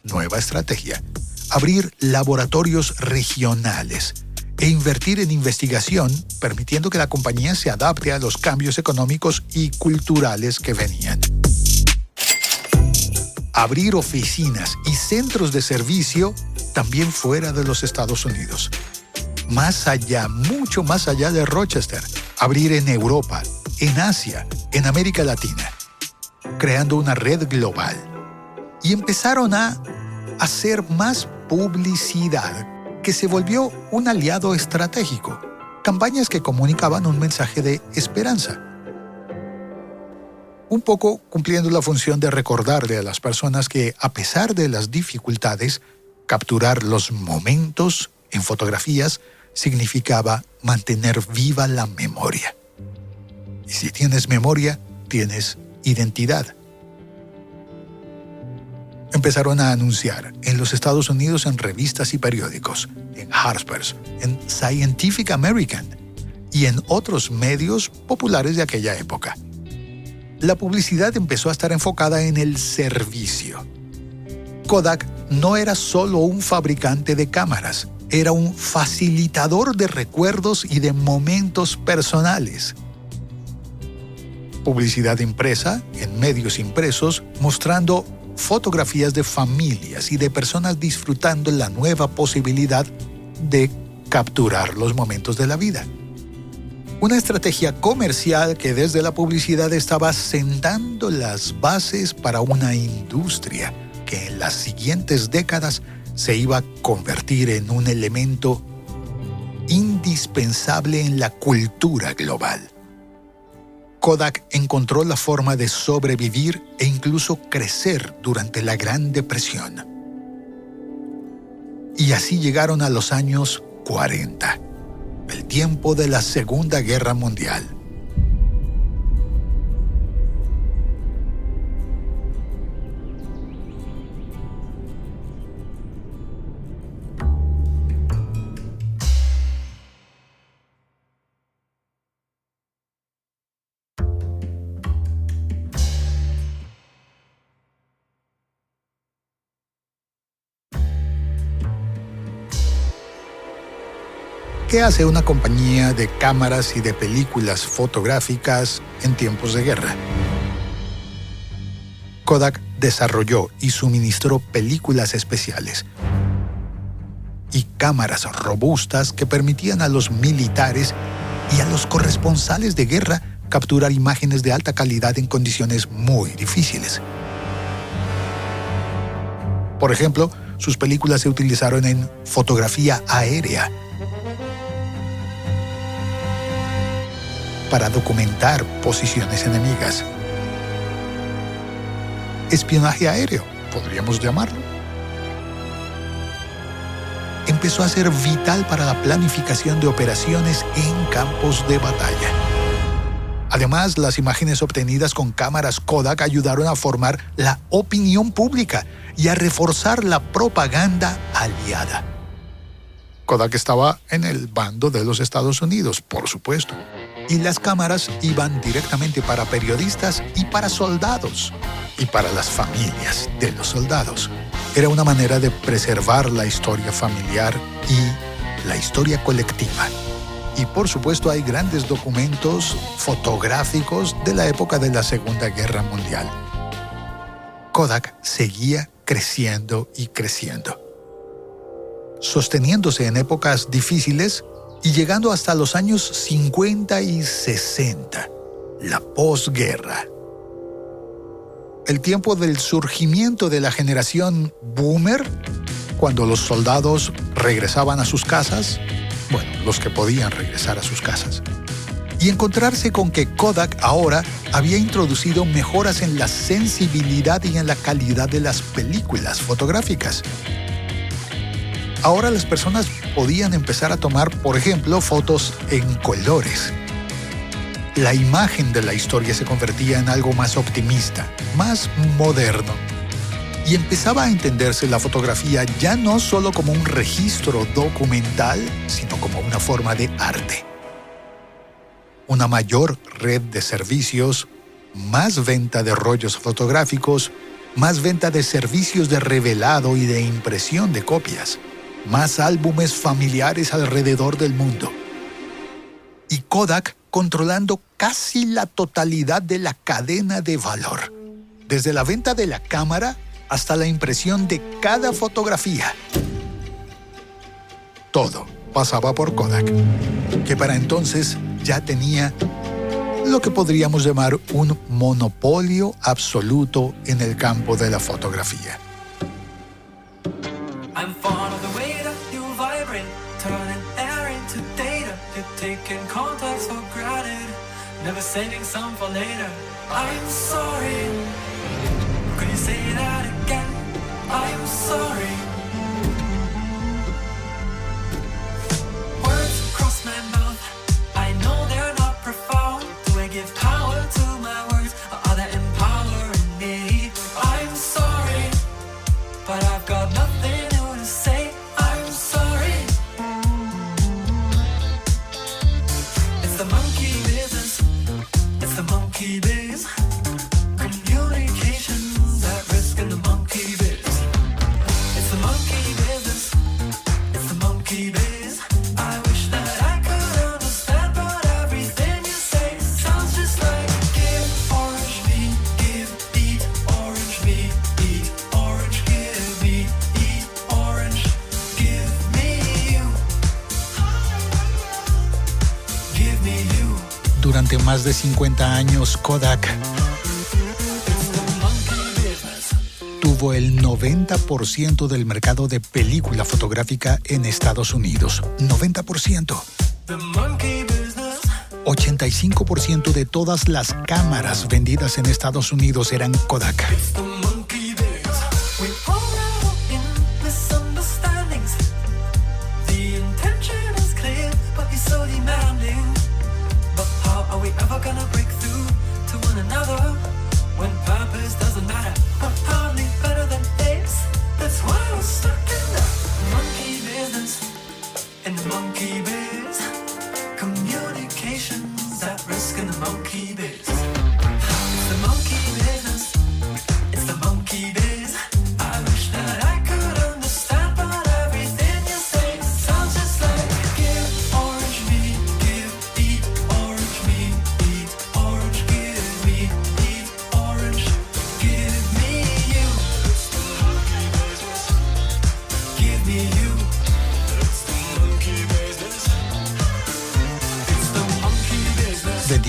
Nueva estrategia: abrir laboratorios regionales e invertir en investigación, permitiendo que la compañía se adapte a los cambios económicos y culturales que venían. Abrir oficinas y centros de servicio también fuera de los Estados Unidos. Más allá, mucho más allá de Rochester. Abrir en Europa, en Asia, en América Latina, creando una red global. Y empezaron a hacer más publicidad, que se volvió un aliado estratégico. Campañas que comunicaban un mensaje de esperanza. Un poco cumpliendo la función de recordarle a las personas que, a pesar de las dificultades, capturar los momentos en fotografías significaba mantener viva la memoria. Y si tienes memoria, tienes identidad. Empezaron a anunciar en los Estados Unidos en revistas y periódicos, en Harper's, en Scientific American y en otros medios populares de aquella época. La publicidad empezó a estar enfocada en el servicio. Kodak no era solo un fabricante de cámaras, era un facilitador de recuerdos y de momentos personales. Publicidad impresa en medios impresos mostrando fotografías de familias y de personas disfrutando la nueva posibilidad de capturar los momentos de la vida. Una estrategia comercial que desde la publicidad estaba sentando las bases para una industria que en las siguientes décadas se iba a convertir en un elemento indispensable en la cultura global. Kodak encontró la forma de sobrevivir e incluso crecer durante la Gran Depresión. Y así llegaron a los años 40, el tiempo de la Segunda Guerra Mundial. ¿Qué hace una compañía de cámaras y de películas fotográficas en tiempos de guerra? Kodak desarrolló y suministró películas especiales y cámaras robustas que permitían a los militares y a los corresponsales de guerra capturar imágenes de alta calidad en condiciones muy difíciles. Por ejemplo, sus películas se utilizaron en fotografía aérea para documentar posiciones enemigas. Espionaje aéreo, podríamos llamarlo. Empezó a ser vital para la planificación de operaciones en campos de batalla. Además, las imágenes obtenidas con cámaras Kodak ayudaron a formar la opinión pública y a reforzar la propaganda aliada. Kodak estaba en el bando de los Estados Unidos, por supuesto, y las cámaras iban directamente para periodistas y para soldados, y para las familias de los soldados. Era una manera de preservar la historia familiar y la historia colectiva. Y por supuesto hay grandes documentos fotográficos de la época de la Segunda Guerra Mundial. Kodak seguía creciendo y creciendo, sosteniéndose en épocas difíciles y llegando hasta los años 50 y 60, la posguerra. El tiempo del surgimiento de la generación boomer, cuando los soldados regresaban a sus casas, bueno, los que podían regresar a sus casas, y encontrarse con que Kodak ahora había introducido mejoras en la sensibilidad y en la calidad de las películas fotográficas. Ahora las personas podían empezar a tomar, por ejemplo, fotos en colores. La imagen de la historia se convertía en algo más optimista, más moderno. Y empezaba a entenderse la fotografía ya no solo como un registro documental, sino como una forma de arte. Una mayor red de servicios, más venta de rollos fotográficos, más venta de servicios de revelado y de impresión de copias, más álbumes familiares alrededor del mundo. Y Kodak controlando casi la totalidad de la cadena de valor, desde la venta de la cámara hasta la impresión de cada fotografía. Todo pasaba por Kodak, que para entonces ya tenía lo que podríamos llamar un monopolio absoluto en el campo de la fotografía. I'm fond of the way that you vibrate, turning air into data. You're taking contacts for granted, never saving some for later. I'm sorry, could you say that again? I'm sorry. Words cross my mouth, I know they're not profound. Do I give power to my words, or are they empowering me? I'm sorry, but I've got nothing new to say. I'm sorry. It's the monkey business, it's the monkey biz. Communications at risk in the monkey biz. It's the monkey business, it's the monkey biz. I wish that I could understand, but everything you say sounds just like give orange me, give eat orange me, eat orange, give me, eat orange, give me you, give me you. Durante más de 50 años, Kodak tuvo el 90% del mercado de película fotográfica en Estados Unidos. 90%. The monkey business. 85% de todas las cámaras vendidas en Estados Unidos eran Kodak. It's the monkey biz. We all know in misunderstandings. The intention is clear, but you're so demanding. But how are we ever gonna break through to one another when purpose doesn't matter? We're hardly better than apes. That's why we're stuck in the monkey business. In the monkey biz. Communications at risk in the monkey biz. It's the monkey business. It's the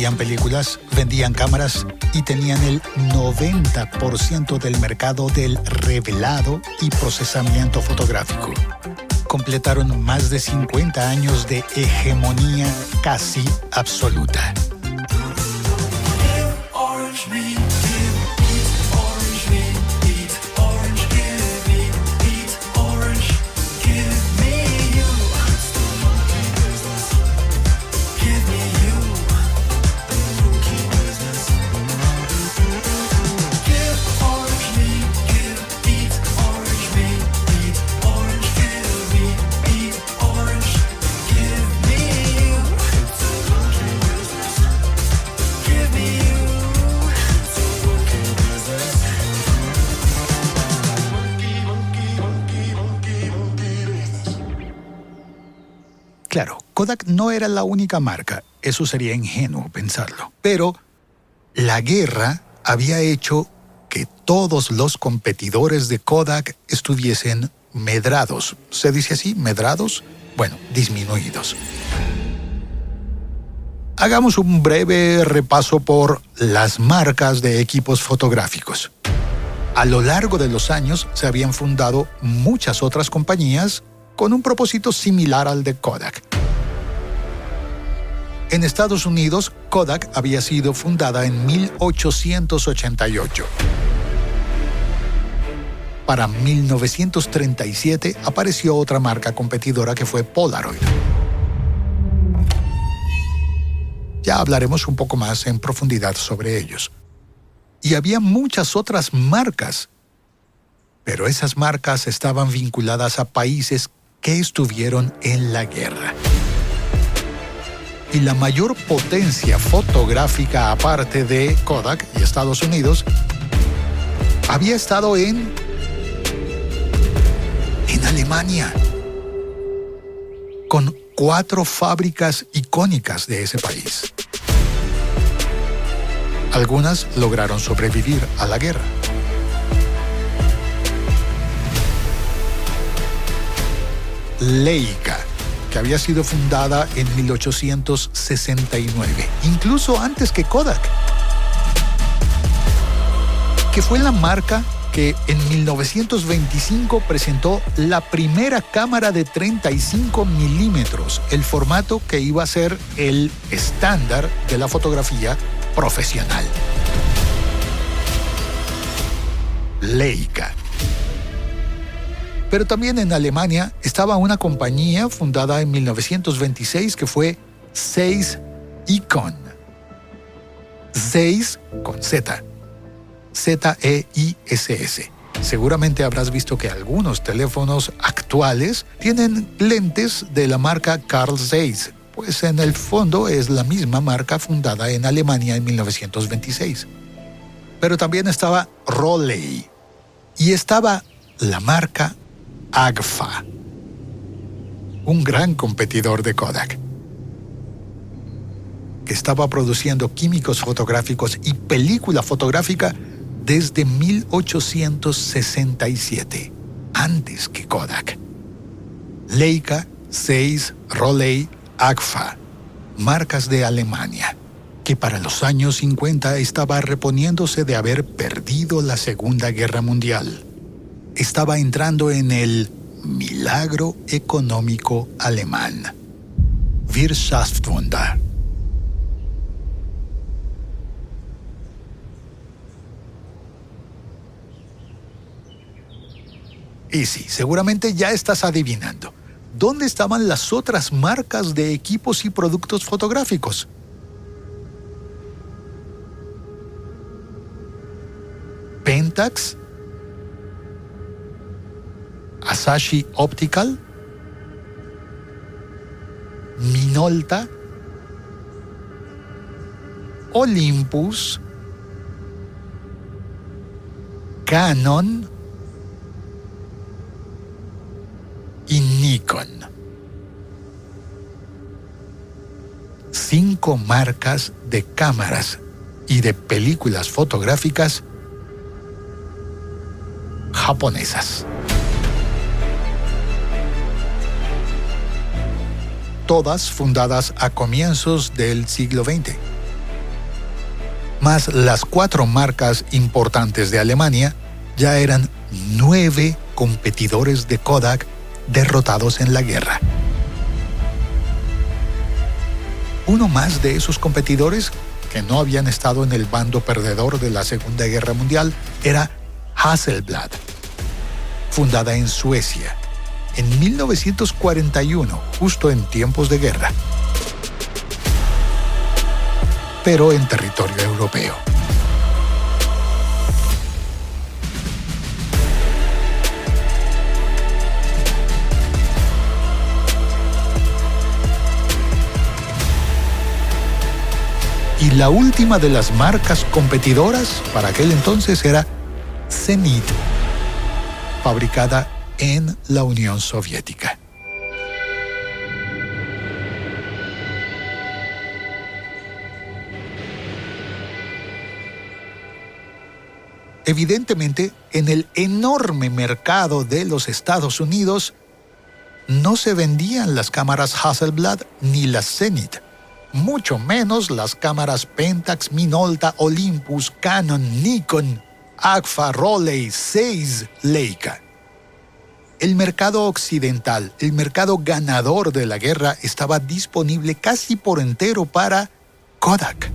vendían películas, vendían cámaras y tenían el 90% del mercado del revelado y procesamiento fotográfico. Completaron más de 50 años de hegemonía casi absoluta. Orange me, eat orange me, eat orange, give me, eat orange, give me you. It's the monkey business. Give me you. The monkey business. Give orange me, eat orange me, eat orange, give me, eat orange, give me you. It's the monkey business. Give me you. It's the monkey business. Claro, Kodak no era la única marca, eso sería ingenuo pensarlo. Pero la guerra había hecho que todos los competidores de Kodak estuviesen medrados. ¿Se dice así? ¿Medrados? Bueno, disminuidos. Hagamos un breve repaso por las marcas de equipos fotográficos. A lo largo de los años se habían fundado muchas otras compañías con un propósito similar al de Kodak. En Estados Unidos, Kodak había sido fundada en 1888. Para 1937 apareció otra marca competidora que fue Polaroid. Ya hablaremos un poco más en profundidad sobre ellos. Y había muchas otras marcas, pero esas marcas estaban vinculadas a países que estuvieron en la guerra. Y la mayor potencia fotográfica aparte de Kodak y Estados Unidos había estado en Alemania, con 4 fábricas icónicas de ese país. Algunas lograron sobrevivir a la guerra. Leica, que había sido fundada en 1869, incluso antes que Kodak, que fue la marca que en 1925 presentó la primera cámara de 35 milímetros, el formato que iba a ser el estándar de la fotografía profesional. Leica. Pero también en Alemania estaba una compañía fundada en 1926 que fue Zeiss Ikon. Zeiss con Z. Z-E-I-S-S. Seguramente habrás visto que algunos teléfonos actuales tienen lentes de la marca Carl Zeiss, pues en el fondo es la misma marca fundada en Alemania en 1926. Pero también estaba Rollei y estaba la marca Agfa, un gran competidor de Kodak, que estaba produciendo químicos fotográficos y película fotográfica desde 1867, antes que Kodak. Leica, Zeiss, Rollei, Agfa, marcas de Alemania, que para los años 50 estaba reponiéndose de haber perdido la Segunda Guerra Mundial. Estaba entrando en el milagro económico alemán. Wirtschaftswunder. Y sí, seguramente ya estás adivinando. ¿Dónde estaban las otras marcas de equipos y productos fotográficos? Pentax, Asahi Optical, Minolta, Olympus, Canon y Nikon. 5 marcas de cámaras y de películas fotográficas japonesas. Todas fundadas a comienzos del siglo XX. más las 4 marcas importantes de Alemania, ya eran 9 competidores de Kodak derrotados en la guerra. Uno más de esos competidores, que no habían estado en el bando perdedor de la Segunda Guerra Mundial, era Hasselblad, fundada en Suecia, en 1941, justo en tiempos de guerra, pero en territorio europeo. Y la última de las marcas competidoras para aquel entonces era Zenit, fabricada en la Unión Soviética. Evidentemente, en el enorme mercado de los Estados Unidos no se vendían las cámaras Hasselblad ni las Zenit, mucho menos las cámaras Pentax, Minolta, Olympus, Canon, Nikon, Agfa, Rolei, Zeiss, Leica. El mercado occidental, el mercado ganador de la guerra, estaba disponible casi por entero para Kodak,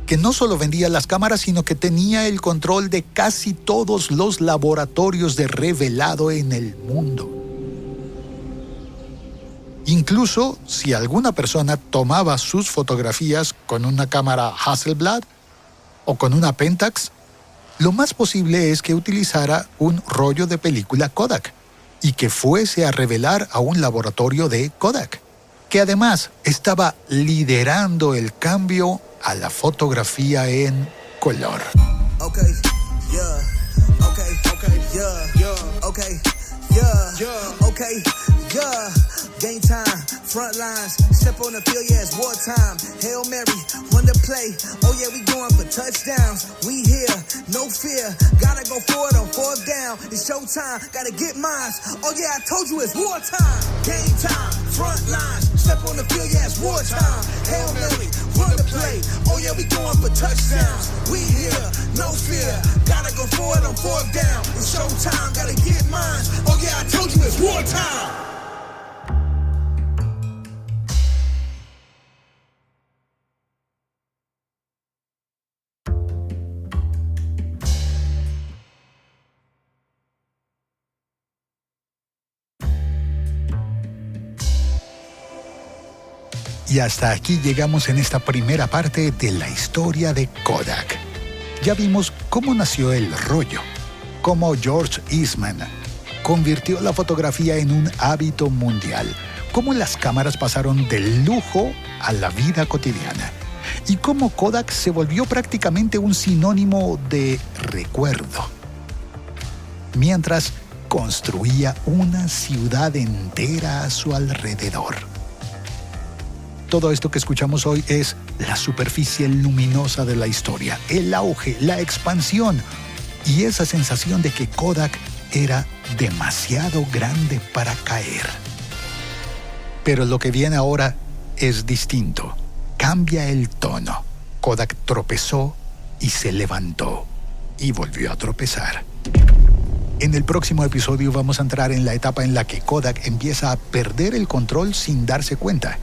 que no solo vendía las cámaras, sino que tenía el control de casi todos los laboratorios de revelado en el mundo. Incluso si alguna persona tomaba sus fotografías con una cámara Hasselblad o con una Pentax, lo más posible es que utilizara un rollo de película Kodak y que fuese a revelar a un laboratorio de Kodak, que además estaba liderando el cambio a la fotografía en color. Okay, yeah. Okay, yeah. Game time, front lines, step on the field, yeah, it's wartime. Hail Mary, run the play, oh yeah, we going for touchdowns. We here, no fear, gotta go for it on 4th down. It's showtime, gotta get mines, oh yeah, I told you it's wartime. Game time, front lines, step on the field, yeah, it's wartime. Hail Mary, run the play, oh yeah, we going for touchdowns. We here, no fear, gotta go for it on 4th down. It's showtime, gotta get mines, oh yeah, I told you it's wartime. Y hasta aquí llegamos en esta primera parte de la historia de Kodak. Ya vimos cómo nació el rollo, cómo George Eastman convirtió la fotografía en un hábito mundial, cómo las cámaras pasaron del lujo a la vida cotidiana y cómo Kodak se volvió prácticamente un sinónimo de recuerdo, mientras construía una ciudad entera a su alrededor. Todo esto que escuchamos hoy es la superficie luminosa de la historia, el auge, la expansión y esa sensación de que Kodak era demasiado grande para caer. Pero lo que viene ahora es distinto. Cambia el tono. Kodak tropezó y se levantó y volvió a tropezar. En el próximo episodio vamos a entrar en la etapa en la que Kodak empieza a perder el control sin darse cuenta.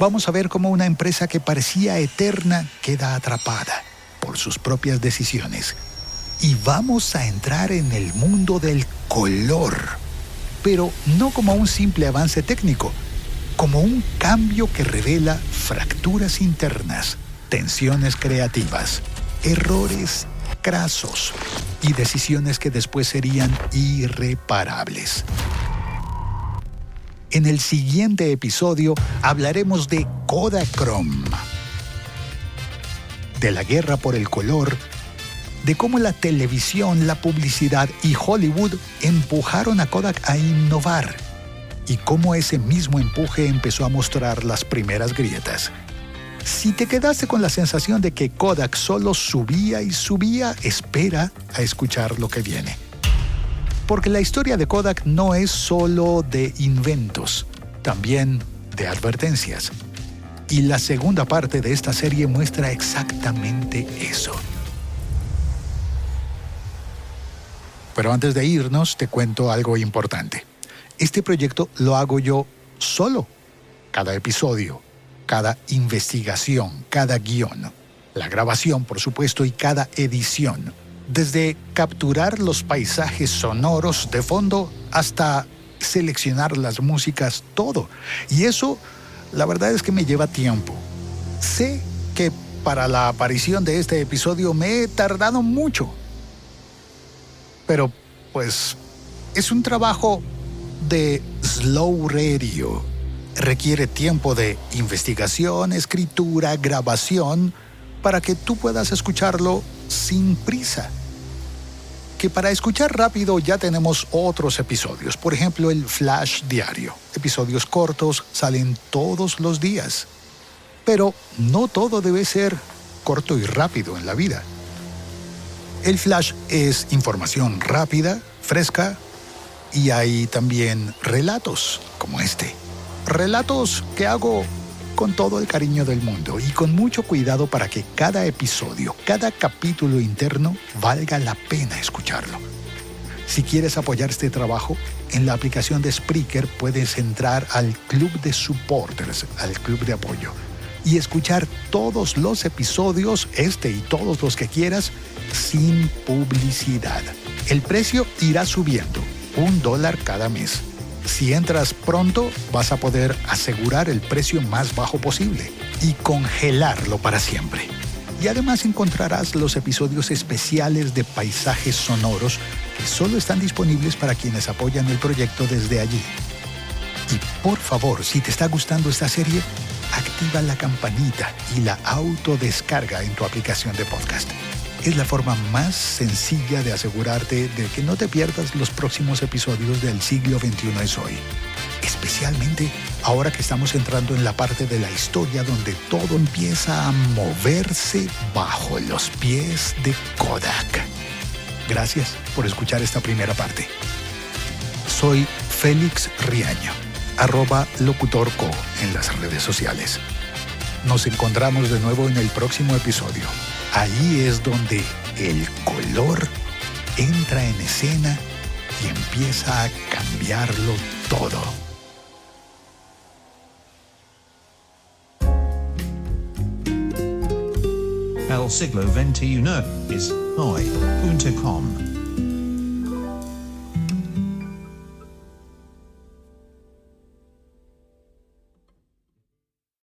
Vamos a ver cómo una empresa que parecía eterna queda atrapada por sus propias decisiones. Y vamos a entrar en el mundo del color, pero no como un simple avance técnico, como un cambio que revela fracturas internas, tensiones creativas, errores crasos y decisiones que después serían irreparables. En el siguiente episodio hablaremos de Kodachrome, de la guerra por el color, de cómo la televisión, la publicidad y Hollywood empujaron a Kodak a innovar y cómo ese mismo empuje empezó a mostrar las primeras grietas. Si te quedaste con la sensación de que Kodak solo subía y subía, espera a escuchar lo que viene. Porque la historia de Kodak no es solo de inventos, también de advertencias. Y la segunda parte de esta serie muestra exactamente eso. Pero antes de irnos, te cuento algo importante. Este proyecto lo hago yo solo. Cada episodio, cada investigación, cada guión, la grabación, por supuesto, y cada edición. Desde capturar los paisajes sonoros de fondo hasta seleccionar las músicas, todo. Y eso, la verdad es que me lleva tiempo. Sé que para la aparición de este episodio me he tardado mucho. Pero, pues, es un trabajo de slow radio. Requiere tiempo de investigación, escritura, grabación, para que tú puedas escucharlo sin prisa. Que para escuchar rápido ya tenemos otros episodios. Por ejemplo, el Flash Diario. Episodios cortos salen todos los días. Pero no todo debe ser corto y rápido en la vida. El Flash es información rápida, fresca, y hay también relatos como este. Relatos que hago con todo el cariño del mundo y con mucho cuidado para que cada episodio, cada capítulo interno valga la pena escucharlo. Si quieres apoyar este trabajo, en la aplicación de Spreaker puedes entrar al Club de Supporters, al Club de Apoyo, y escuchar todos los episodios, este y todos los que quieras, sin publicidad. El precio irá subiendo, $1 cada mes. Si entras pronto, vas a poder asegurar el precio más bajo posible y congelarlo para siempre. Y además encontrarás los episodios especiales de paisajes sonoros que solo están disponibles para quienes apoyan el proyecto desde allí. Y por favor, si te está gustando esta serie, activa la campanita y la autodescarga en tu aplicación de podcast. Es la forma más sencilla de asegurarte de que no te pierdas los próximos episodios del Siglo XXI es hoy. Especialmente ahora que estamos entrando en la parte de la historia donde todo empieza a moverse bajo los pies de Kodak. Gracias por escuchar esta primera parte. Soy Félix Riaño, @locutorco en las redes sociales. Nos encontramos de nuevo en el próximo episodio. Ahí es donde el color entra en escena y empieza a cambiarlo todo. El siglo XXI es hoy.com.